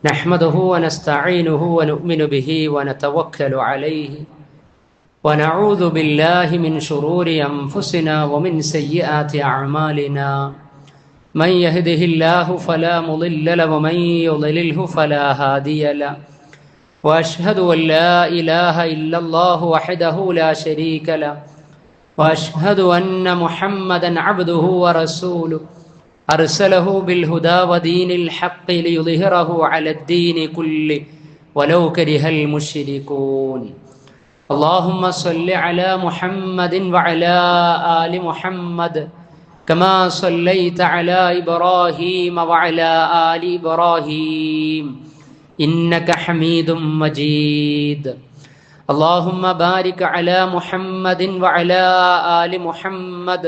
نحمده ونستعينه ونؤمن به ونتوكل عليه ونعوذ بالله من شرور أنفسنا ومن سيئات أعمالنا من يهده الله فلا مضل له ومن يضلله فلا هادي له وأشهد أن لا إله إلا الله وحده لا شريك له وأشهد أن محمدا عبده ورسوله أرسله بالهدى ودين الحق ليظهره على الدين كله ولو كره المشركون اللهم صل على محمد وعلى آل محمد كما صليت على إبراهيم وعلى آل إبراهيم إنك حميد مجيد اللهم بارك على محمد وعلى آل محمد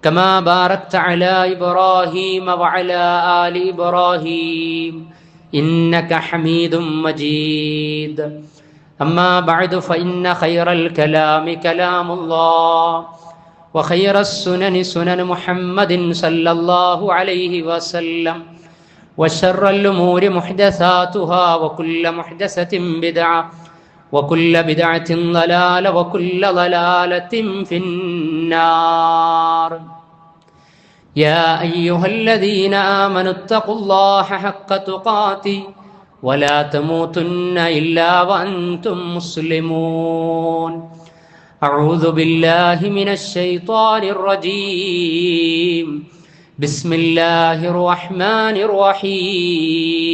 كما باركت على إبراهيم وعلى آل إبراهيم إنك حميد مجيد أما بعد فإن خير الكلام كلام الله وخير السنن سنن محمد صلى الله عليه وسلم وشر الأمور محدثاتها وكل محدثة بدعة وكل بدعة ضلالة وكل ضلالة في النار يا أيها الذين آمنوا اتقوا الله حق تقاته ولا تموتن إلا وأنتم مسلمون أعوذ بالله من الشيطان الرجيم بسم الله الرحمن الرحيم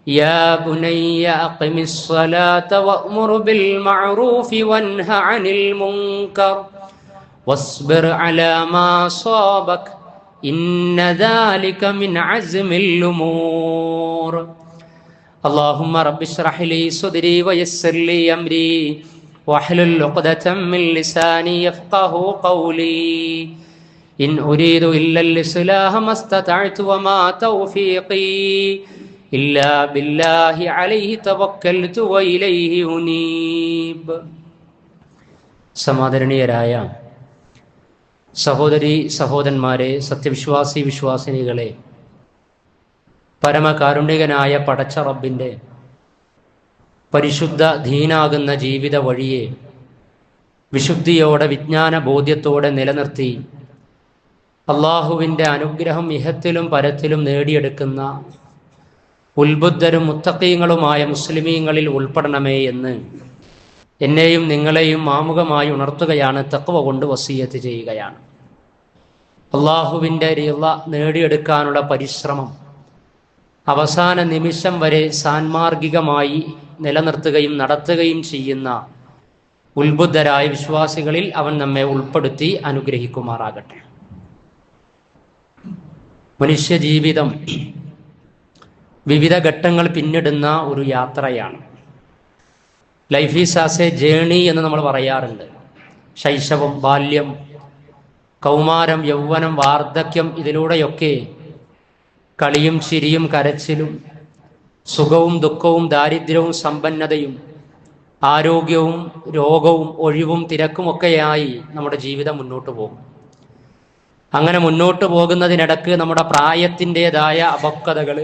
يا بني أقم الصلاة وأمر بالمعروف وانه عن المنكر واصبر على ما أصابك إن ذلك من عزم الأمور اللهم رب اشرح لي صدري ويسر لي أمري واحلل عقدة من لساني يفقه قولي إن أريد إلا الإصلاح ما استطعت وما توفيقي إلا بالله عليه توكلت وإليه أنيب. സമാദരണീയരായ സഹോദരി സഹോദരന്മാരെ, സത്യവിശ്വാസി വിശ്വാസിനികളെ, പരമകാരുണികനായ പടച്ച റബ്ബിൻ്റെ പരിശുദ്ധ ദീനാകുന്ന ജീവിത വഴിയെ വിശുദ്ധിയോടെ വിജ്ഞാന ബോധ്യത്തോടെ നിലനിർത്തി അള്ളാഹുവിൻ്റെ അനുഗ്രഹം ഇഹത്തിലും പരത്തിലും നേടിയെടുക്കുന്ന ഉൽബുദ്ധരും മുത്തഖീങ്ങളുമായ മുസ്ലിമീങ്ങളിൽ ഉൾപ്പെടണമേ എന്ന് എന്നെയും നിങ്ങളെയും ആമുഖമായി ഉണർത്തുകയാണ്, തഖ്വ കൊണ്ട് വസിയ്യത്ത് ചെയ്യുകയാണ്. അള്ളാഹുവിൻ്റെ റിള നേടിയെടുക്കാനുള്ള പരിശ്രമം അവസാന നിമിഷം വരെ സാൻമാർഗികമായി നിലനിർത്തുകയും നടത്തുകയും ചെയ്യുന്ന ഉൽബുദ്ധരായ വിശ്വാസികളിൽ അവൻ നമ്മെ ഉൾപ്പെടുത്തി അനുഗ്രഹിക്കുമാറാകട്ടെ. മനുഷ്യജീവിതം വിവിധ ഘട്ടങ്ങൾ പിന്നിടുന്ന ഒരു യാത്രയാണ്. Life is as A journey എന്ന് നമ്മൾ പറയാറുണ്ട്. ശൈശവം, ബാല്യം, കൗമാരം, യൗവനം, വാർദ്ധക്യം, ഇതിലൂടെയൊക്കെ കളിയും ചിരിയും കരച്ചിലും സുഖവും ദുഃഖവും ദാരിദ്ര്യവും സമ്പന്നതയും ആരോഗ്യവും രോഗവും ഒഴിവും തിരക്കുമൊക്കെയായി നമ്മുടെ ജീവിതം മുന്നോട്ട് പോകും. അങ്ങനെ മുന്നോട്ട് പോകുന്നതിനിടക്ക് നമ്മുടെ പ്രായത്തിൻ്റെതായ അപക്വതകൾ,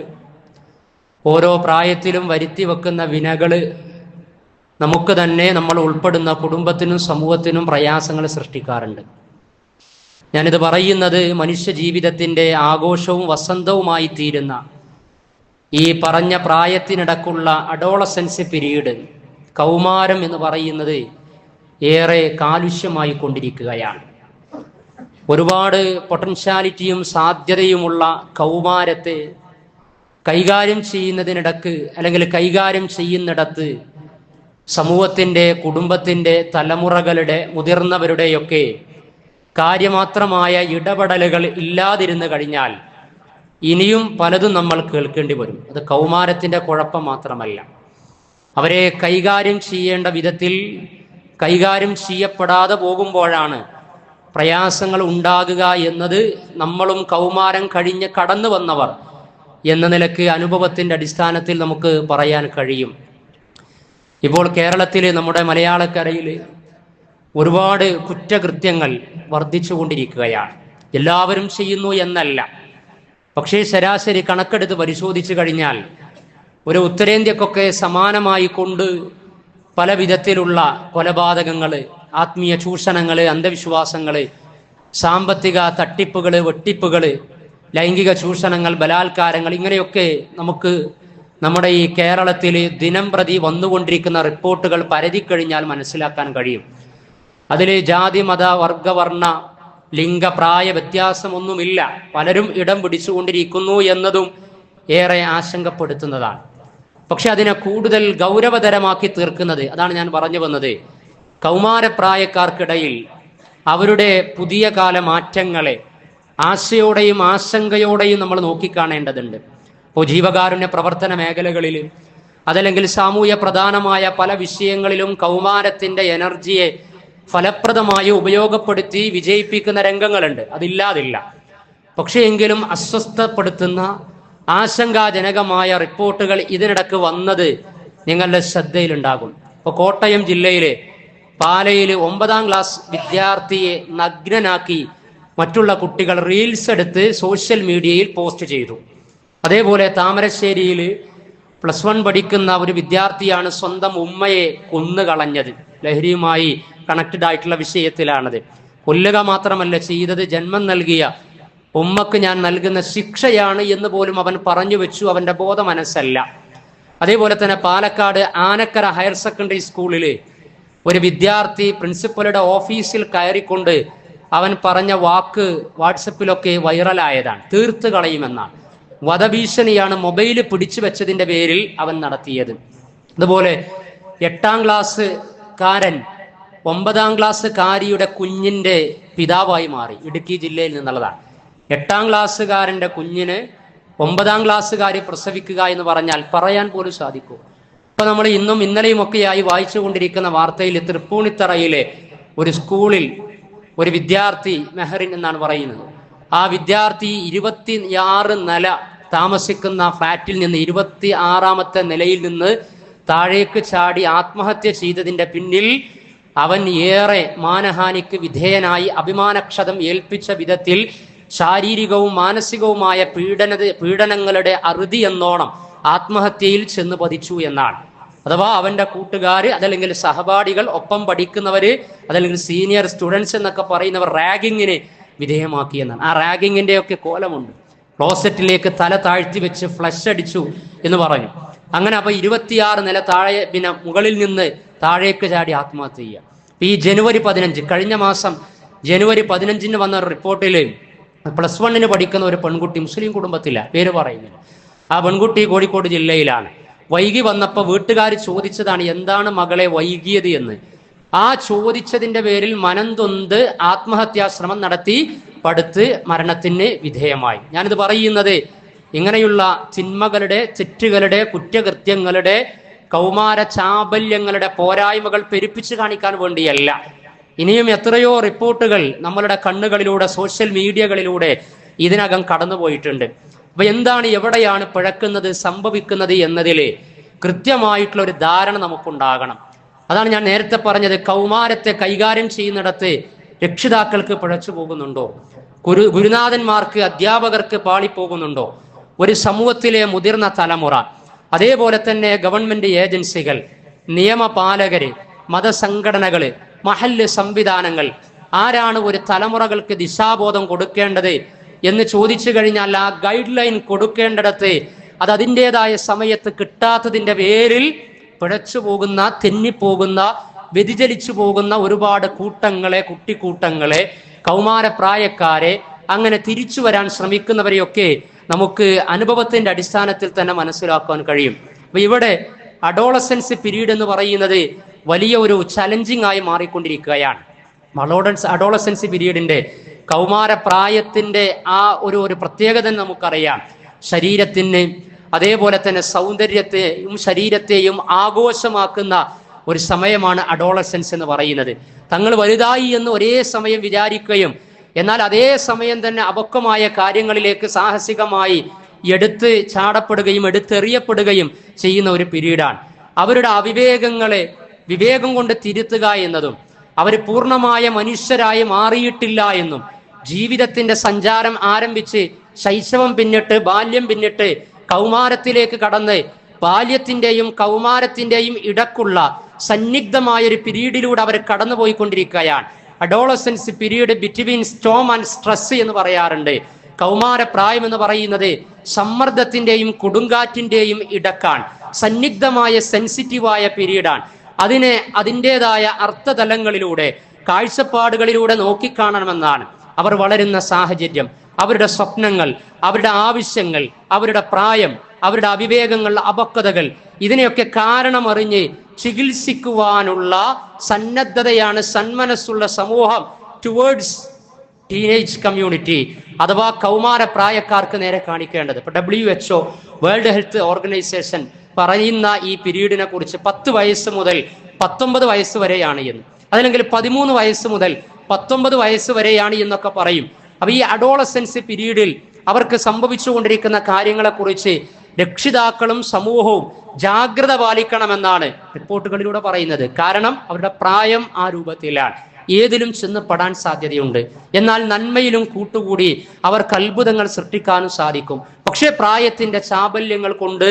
ഓരോ പ്രായത്തിലും വരുത്തി വെക്കുന്ന വിനകൾ നമുക്ക് തന്നെ, നമ്മൾ ഉൾപ്പെടുന്ന കുടുംബത്തിനും സമൂഹത്തിനും പ്രയാസങ്ങൾ സൃഷ്ടിക്കാറുണ്ട്. ഞാനിത് പറയുന്നത് മനുഷ്യ ജീവിതത്തിൻ്റെ ആഘോഷവും വസന്തവുമായി തീരുന്ന ഈ പറഞ്ഞ പ്രായത്തിനിടക്കുള്ള അഡോളസൻസ് പീരീഡ്, കൗമാരം എന്ന് പറയുന്നത് ഏറെ കാലുഷ്യമായി കൊണ്ടിരിക്കുകയാണ്. ഒരുപാട് പൊട്ടൻഷ്യാലിറ്റിയും സാധ്യതയുമുള്ള കൗമാരത്തെ കൈകാര്യം ചെയ്യുന്നതിനിടക്ക്, അല്ലെങ്കിൽ കൈകാര്യം ചെയ്യുന്നിടത്ത് സമൂഹത്തിൻ്റെ, കുടുംബത്തിൻ്റെ, തലമുറകളുടെ, മുതിർന്നവരുടെയൊക്കെ കാര്യമാത്രമായ ഇടപെടലുകൾ ഇല്ലാതിരുന്നു കഴിഞ്ഞാൽ ഇനിയും പലതും നമ്മൾ കേൾക്കേണ്ടി വരും. അത് കൗമാരത്തിൻ്റെ കുഴപ്പം മാത്രമല്ല, അവരെ കൈകാര്യം ചെയ്യേണ്ട വിധത്തിൽ കൈകാര്യം ചെയ്യപ്പെടാതെ പോകുമ്പോഴാണ് പ്രയാസങ്ങൾ ഉണ്ടാകുക എന്നത് നമ്മളും കൗമാരം കഴിഞ്ഞ് കടന്നു വന്നവർ എന്ന നിലക്ക് അനുഭവത്തിൻ്റെ അടിസ്ഥാനത്തിൽ നമുക്ക് പറയാൻ കഴിയും. ഇപ്പോൾ കേരളത്തിൽ, നമ്മുടെ മലയാളക്കരയിൽ ഒരുപാട് കുറ്റകൃത്യങ്ങൾ വർദ്ധിച്ചു കൊണ്ടിരിക്കുകയാണ്. എല്ലാവരും ചെയ്യുന്നു എന്നല്ല, പക്ഷേ ശരാശരി കണക്കെടുത്ത് പരിശോധിച്ചു കഴിഞ്ഞാൽ ഒരു ഉത്തരേന്ത്യക്കൊക്കെ സമാനമായി കൊണ്ട് പല വിധത്തിലുള്ള കൊലപാതകങ്ങൾ, ആത്മീയ ചൂഷണങ്ങൾ, അന്ധവിശ്വാസങ്ങൾ, സാമ്പത്തിക തട്ടിപ്പുകൾ, വെട്ടിപ്പുകൾ, ലൈംഗിക ചൂഷണങ്ങൾ, ബലാത്കാരങ്ങൾ, ഇങ്ങനെയൊക്കെ നമുക്ക് നമ്മുടെ ഈ കേരളത്തിൽ ദിനം പ്രതി വന്നുകൊണ്ടിരിക്കുന്ന റിപ്പോർട്ടുകൾ പരതിക്കഴിഞ്ഞാൽ മനസ്സിലാക്കാൻ കഴിയും. അതിൽ ജാതി, മത, വർഗവർണ്ണ, ലിംഗ, പ്രായ വ്യത്യാസമൊന്നുമില്ല. പലരും ഇടം പിടിച്ചുകൊണ്ടിരിക്കുന്നു എന്നതും ഏറെ ആശങ്കപ്പെടുത്തുന്നതാണ്. പക്ഷെ അതിനെ കൂടുതൽ ഗൗരവതരമാക്കി തീർക്കുന്നത്, അതാണ് ഞാൻ പറഞ്ഞു വന്നത്, കൗമാരപ്രായക്കാർക്കിടയിൽ അവരുടെ പുതിയ കാല മാറ്റങ്ങളെ ആശയോടെയും ആശങ്കയോടെയും നമ്മൾ നോക്കിക്കാണേണ്ടതുണ്ട്. ഇപ്പോൾ ജീവകാരുണ്യ പ്രവർത്തന മേഖലകളിൽ അതല്ലെങ്കിൽ സാമൂഹ്യ പ്രധാനമായ പല വിഷയങ്ങളിലും കൗമാരത്തിന്റെ എനർജിയെ ഫലപ്രദമായി ഉപയോഗപ്പെടുത്തി വിജയിപ്പിക്കുന്ന രംഗങ്ങളുണ്ട്, അതില്ലാതില്ല. പക്ഷേ എങ്കിലും അസ്വസ്ഥപ്പെടുത്തുന്ന ആശങ്കാജനകമായ റിപ്പോർട്ടുകൾ ഇതിനിടക്ക് വന്നത് നിങ്ങളുടെ ശ്രദ്ധയിലുണ്ടാകും. ഇപ്പോൾ കോട്ടയം ജില്ലയിലെ പാലയിൽ 9ാം ക്ലാസ് വിദ്യാർത്ഥിയെ നഗ്നനാക്കി മറ്റുള്ള കുട്ടികൾ റീൽസ് എടുത്ത് സോഷ്യൽ മീഡിയയിൽ പോസ്റ്റ് ചെയ്തു. അതേപോലെ താമരശ്ശേരിയിൽ +1 പഠിക്കുന്ന ഒരു വിദ്യാർത്ഥിയാണ് സ്വന്തം ഉമ്മയെ കൊന്നുകളഞ്ഞത്. ലഹരിയുമായി കണക്റ്റഡ് ആയിട്ടുള്ള വിഷയത്തിലാണത്. കൊല്ലുക മാത്രമല്ല ചെയ്തത്, ജന്മം നൽകിയ ഉമ്മക്ക് ഞാൻ നൽകുന്ന ശിക്ഷയാണ് എന്ന് പോലും അവൻ പറഞ്ഞു വെച്ചു. അവന്റെ ബോധ മനസ്സല്ല. അതേപോലെ തന്നെ പാലക്കാട് ആനക്കര ഹയർ സെക്കൻഡറി സ്കൂളിൽ ഒരു വിദ്യാർത്ഥി പ്രിൻസിപ്പലുടെ ഓഫീസിൽ കയറിക്കൊണ്ട് അവൻ പറഞ്ഞ വാക്ക് വാട്സപ്പിലൊക്കെ വൈറലായതാണ്. തീർത്ത് കളയുമെന്നാണ്. വധഭീഷണിയാണ് മൊബൈൽ പിടിച്ചു വെച്ചതിന്റെ പേരിൽ അവൻ നടത്തിയത്. അതുപോലെ 8ാം ക്ലാസ്സുകാരൻ 9ാം ക്ലാസ്സുകാരിയുടെ കുഞ്ഞിന്റെ പിതാവായി മാറി. ഇടുക്കി ജില്ലയിൽ നിന്നുള്ളതാണ്. 8ാം ക്ലാസ്സുകാരന്റെ കുഞ്ഞിന് 9ാം ക്ലാസ്സുകാരി പ്രസവിക്കുക എന്ന് പറഞ്ഞാൽ പറയാൻ പോലും സാധിക്കും. ഇപ്പൊ നമ്മൾ ഇന്നും ഇന്നലെയും ഒക്കെയായി വായിച്ചു കൊണ്ടിരിക്കുന്ന വാർത്തയിൽ തൃപ്പൂണിത്തറയിലെ ഒരു സ്കൂളിൽ ഒരു വിദ്യാർത്ഥി, മെഹറിൻ എന്നാണ് പറയുന്നത്, ആ വിദ്യാർത്ഥി 26 നില താമസിക്കുന്ന ഫ്ലാറ്റിൽ നിന്ന് 26ാമത്തെ നിലയിൽ നിന്ന് താഴേക്ക് ചാടി ആത്മഹത്യ ചെയ്തതിന്റെ പിന്നിൽ അവൻ ഏറെ മാനഹാനിക്ക് വിധേയനായി അഭിമാനക്ഷതം ഏൽപ്പിച്ച വിധത്തിൽ ശാരീരികവും മാനസികവുമായ പീഡനങ്ങളുടെ അറുതി എന്നോണം ആത്മഹത്യയിൽ ചെന്ന് പതിച്ചു എന്നാണ്. അഥവാ അവന്റെ കൂട്ടുകാര്, അതല്ലെങ്കിൽ സഹപാഠികൾ, ഒപ്പം പഠിക്കുന്നവര്, അതല്ലെങ്കിൽ സീനിയർ സ്റ്റുഡൻസ് എന്നൊക്കെ പറയുന്നവർ റാഗിങ്ങിന് വിധേയമാക്കി എന്നാണ്. ആ റാഗിങ്ങിന്റെ ഒക്കെ കോലമുണ്ട്. ക്ലോസറ്റിലേക്ക് തല താഴ്ത്തി വെച്ച് ഫ്ലഷ് അടിച്ചു എന്ന് പറഞ്ഞു. അങ്ങനെ അപ്പൊ 26 നില താഴെ, പിന്നെ മുകളിൽ നിന്ന് താഴേക്ക് ചാടി ആത്മഹത്യ ചെയ്യുക. ഈ ജനുവരി 15, കഴിഞ്ഞ മാസം ജനുവരി 15 വന്ന റിപ്പോർട്ടിൽ +1 പഠിക്കുന്ന ഒരു പെൺകുട്ടി, മുസ്ലിം കുടുംബത്തില, പേര് പറയുന്നില്ല, ആ പെൺകുട്ടി കോഴിക്കോട് ജില്ലയിലാണ്. വൈകി വന്നപ്പോൾ വീട്ടുകാർ ചോദിച്ചതാണ് എന്താണ് മകളെ വൈകിയത് എന്ന്. ആ ചോദിച്ചതിന്റെ പേരിൽ മനംതൊന്ത് ആത്മഹത്യാശ്രമം നടത്തി പടുത്ത് മരണത്തിന് വിധേയമായി. ഞാനിത് പറയുന്നത് ഇങ്ങനെയുള്ള തിന്മകളുടെ, തെറ്റുകളുടെ, കുറ്റകൃത്യങ്ങളുടെ, കൗമാര ചാബല്യങ്ങളുടെ പോരായ്മകൾ പെരുപ്പിച്ചു കാണിക്കാൻ വേണ്ടിയല്ല. ഇനിയും എത്രയോ റിപ്പോർട്ടുകൾ നമ്മളുടെ കണ്ണുകളിലൂടെ, സോഷ്യൽ മീഡിയകളിലൂടെ ഇതിനകം കടന്നുപോയിട്ടുണ്ട്. അപ്പൊ എന്താണ്, എവിടെയാണ് പിഴക്കുന്നത്, സംഭവിക്കുന്നത് എന്നതിൽ കൃത്യമായിട്ടുള്ള ഒരു ധാരണ നമുക്കുണ്ടാകണം. അതാണ് ഞാൻ നേരത്തെ പറഞ്ഞത്. കൗമാരത്തെ കൈകാര്യം ചെയ്യുന്നിടത്ത് രക്ഷിതാക്കൾക്ക് പിഴച്ചു പോകുന്നുണ്ടോ? ഗുരുനാഥന്മാർക്ക്, അധ്യാപകർക്ക് പാളിപ്പോകുന്നുണ്ടോ? ഒരു സമൂഹത്തിലെ മുതിർന്ന തലമുറ, അതേപോലെ തന്നെ ഗവൺമെന്റ് ഏജൻസികൾ, നിയമപാലകര്, മതസംഘടനകള്, മഹല്ല് സംവിധാനങ്ങൾ, ആരാണ് ഒരു തലമുറകൾക്ക് ദിശാബോധം കൊടുക്കേണ്ടത് എന്ന് ചോദിച്ചു കഴിഞ്ഞാൽ ആ ഗൈഡ് ലൈൻ കൊടുക്കേണ്ടിടത്ത് അത് അതിൻ്റെതായ സമയത്ത് കിട്ടാത്തതിന്റെ പേരിൽ പിഴച്ചു പോകുന്ന, തെന്നിപ്പോകുന്ന, വ്യതിചലിച്ചു പോകുന്ന ഒരുപാട് കൂട്ടങ്ങളെ, കുട്ടിക്കൂട്ടങ്ങളെ, കൗമാരപ്രായക്കാരെ, അങ്ങനെ തിരിച്ചു വരാൻ ശ്രമിക്കുന്നവരെയൊക്കെ നമുക്ക് അനുഭവത്തിന്റെ അടിസ്ഥാനത്തിൽ തന്നെ മനസ്സിലാക്കാൻ കഴിയും. അപ്പൊ ഇവിടെ അഡോളസൻസ് പീരീഡ് എന്ന് പറയുന്നത് വലിയ ഒരു ചലഞ്ചിങ് ആയി മാറിക്കൊണ്ടിരിക്കുകയാണ്. അഡോളസൻസ് പീരീഡിന്റെ, കൗമാരപ്രായത്തിന്റെ ആ ഒരു പ്രത്യേകത നമുക്കറിയാം. ശരീരത്തിന്, അതേപോലെ തന്നെ സൗന്ദര്യത്തെയും ശരീരത്തെയും ആഘോഷമാക്കുന്ന ഒരു സമയമാണ് അഡോളസൻസ് എന്ന് പറയുന്നത്. തങ്ങൾ വലുതായി എന്ന് ഒരേ സമയം വിചാരിക്കുകയും എന്നാൽ അതേ സമയം തന്നെ അപക്വമായ കാര്യങ്ങളിലേക്ക് സാഹസികമായി എടുത്ത് ചാടപ്പെടുകയും എടുത്തെറിയപ്പെടുകയും ചെയ്യുന്ന ഒരു പീരീഡാണ്. അവരുടെ അവിവേകങ്ങളെ വിവേകം കൊണ്ട് തിരുത്തുക എന്നതും, അവർ പൂർണ്ണമായ മനുഷ്യരായി മാറിയിട്ടില്ല എന്നും ജീവിതത്തിന്റെ സഞ്ചാരം ആരംഭിച്ച് ശൈശവം പിന്നിട്ട് ബാല്യം പിന്നിട്ട് കൗമാരത്തിലേക്ക് കടന്ന് ബാല്യത്തിന്റെയും കൗമാരത്തിന്റെയും ഇടക്കുള്ള സന്നിഗ്ധമായ ഒരു പീരീഡിലൂടെ അവർ കടന്നുപോയിക്കൊണ്ടിരിക്കുകയാണ്. Adolescence period between storm and stress എന്ന് പറയാറുണ്ട്. കൗമാരപ്രായം എന്ന് പറയുന്നത് സമ്മർദ്ദത്തിന്റെയും കൊടുങ്കാറ്റിന്റെയും ഇടക്കാണ്. സന്നിഗ്ധമായ സെൻസിറ്റീവായ പീരീഡാണ്. അതിനെ അതിൻ്റെതായ അർത്ഥതലങ്ങളിലൂടെ കാഴ്ചപ്പാടുകളിലൂടെ നോക്കിക്കാണണമെന്നാണ്. അവർ വളരുന്ന സാഹചര്യം, അവരുടെ സ്വപ്നങ്ങൾ, അവരുടെ ആവശ്യങ്ങൾ, അവരുടെ പ്രായം, അവരുടെ അവിവേകങ്ങൾ, അപക്വതകൾ, ഇതിനെയൊക്കെ കാരണമറിഞ്ഞ് ചികിത്സിക്കുവാനുള്ള സന്നദ്ധതയാണ് സന്മനസ്സുള്ള സമൂഹം ടുവേർഡ്സ് ടീനേജ് കമ്മ്യൂണിറ്റി അഥവാ കൗമാര പ്രായക്കാർക്ക് നേരെ കാണിക്കേണ്ടത്. ഇപ്പൊ WHO വേൾഡ് ഹെൽത്ത് ഓർഗനൈസേഷൻ പറയുന്ന ഈ പീരീഡിനെ കുറിച്ച് 10 വയസ്സ് മുതൽ 19 വയസ്സ് വരെയാണ് എന്ന്, അതല്ലെങ്കിൽ 13 വയസ്സ് മുതൽ 19 വയസ്സ് വരെയാണ് എന്നൊക്കെ പറയും. അപ്പൊ ഈ അഡോളസൻസ് പീരീഡിൽ അവർക്ക് സംഭവിച്ചുകൊണ്ടിരിക്കുന്ന കാര്യങ്ങളെക്കുറിച്ച് രക്ഷിതാക്കളും സമൂഹവും ജാഗ്രത പാലിക്കണമെന്നാണ് റിപ്പോർട്ടുകളിലൂടെ പറയുന്നത്. കാരണം അവരുടെ പ്രായം ആ രൂപത്തിലാണ്, ഏതിലും ചെന്ന് പെടാൻ സാധ്യതയുണ്ട്. എന്നാൽ നന്മയിലും കൂട്ടുകൂടി അവർക്ക് അത്ഭുതങ്ങൾ സൃഷ്ടിക്കാനും സാധിക്കും. പക്ഷേ പ്രായത്തിന്റെ ചാബല്യങ്ങൾ കൊണ്ട്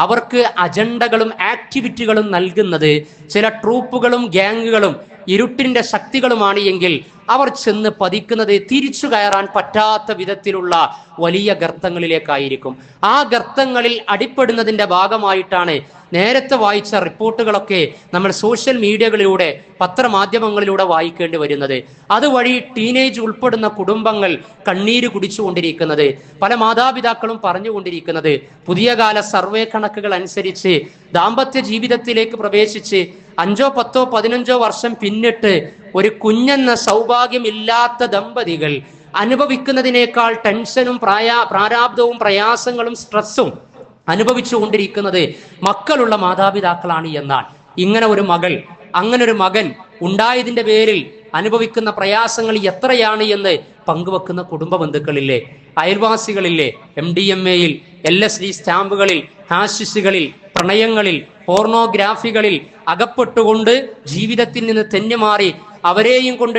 അവർക്ക് അജണ്ടകളും ആക്ടിവിറ്റികളും നൽകുന്നത് ചില ട്രൂപ്പുകളും ഗ്യാങ്ങുകളും ഇരുട്ടിന്റെ ശക്തികളുമാണ് എങ്കിൽ അവർ ചെന്ന് പതിക്കുന്നത് തിരിച്ചു കയറാൻ പറ്റാത്ത വിധത്തിലുള്ള വലിയ ഗർത്തങ്ങളിലേക്കായിരിക്കും. ആ ഗർത്തങ്ങളിൽ അടിപ്പെടുന്നതിന്റെ ഭാഗമായിട്ടാണ് നേരത്തെ വായിച്ച റിപ്പോർട്ടുകളൊക്കെ നമ്മൾ സോഷ്യൽ മീഡിയകളിലൂടെ പത്രമാധ്യമങ്ങളിലൂടെ വായിക്കേണ്ടി വരുന്നത്. അതുവഴി ടീനേജ് ഉൾപ്പെടുന്ന കുടുംബങ്ങൾ കണ്ണീര് കുടിച്ചുകൊണ്ടിരിക്കുന്നത്, പല മാതാപിതാക്കളും പറഞ്ഞുകൊണ്ടിരിക്കുന്നത്, പുതിയ കാല സർവേ കണക്കുകൾ അനുസരിച്ച് ദാമ്പത്യ ജീവിതത്തിലേക്ക് പ്രവേശിച്ച് 5, 10, 15 വർഷം പിന്നിട്ട് ഒരു കുഞ്ഞെന്ന സൗഭാഗ്യമില്ലാത്ത ദമ്പതികൾ അനുഭവിക്കുന്നതിനേക്കാൾ ടെൻഷനും പ്രാരാബ്ദവും പ്രയാസങ്ങളും സ്ട്രെസ്സും അനുഭവിച്ചുകൊണ്ടിരിക്കുന്നത് മക്കളുള്ള മാതാപിതാക്കളാണ് എന്നാണ്. ഇങ്ങനെ ഒരു മകൾ, അങ്ങനെ ഒരു മകൻ ഉണ്ടായതിന്റെ പേരിൽ അനുഭവിക്കുന്ന പ്രയാസങ്ങൾ എത്രയാണ് എന്ന് പങ്കുവെക്കുന്ന കുടുംബ ബന്ധുക്കളില്ലേ, അയൽവാസികളില്ലേ, MDMA-യിൽ, LSD സ്റ്റാമ്പുകളിൽ, ഹാഷിഷുകളിൽ, പ്രണയങ്ങളിൽ, പോർണോഗ്രാഫികളിൽ അകപ്പെട്ടുകൊണ്ട് ജീവിതത്തിൽ നിന്ന് തെന്നുമാറി അവരെയും കൊണ്ട്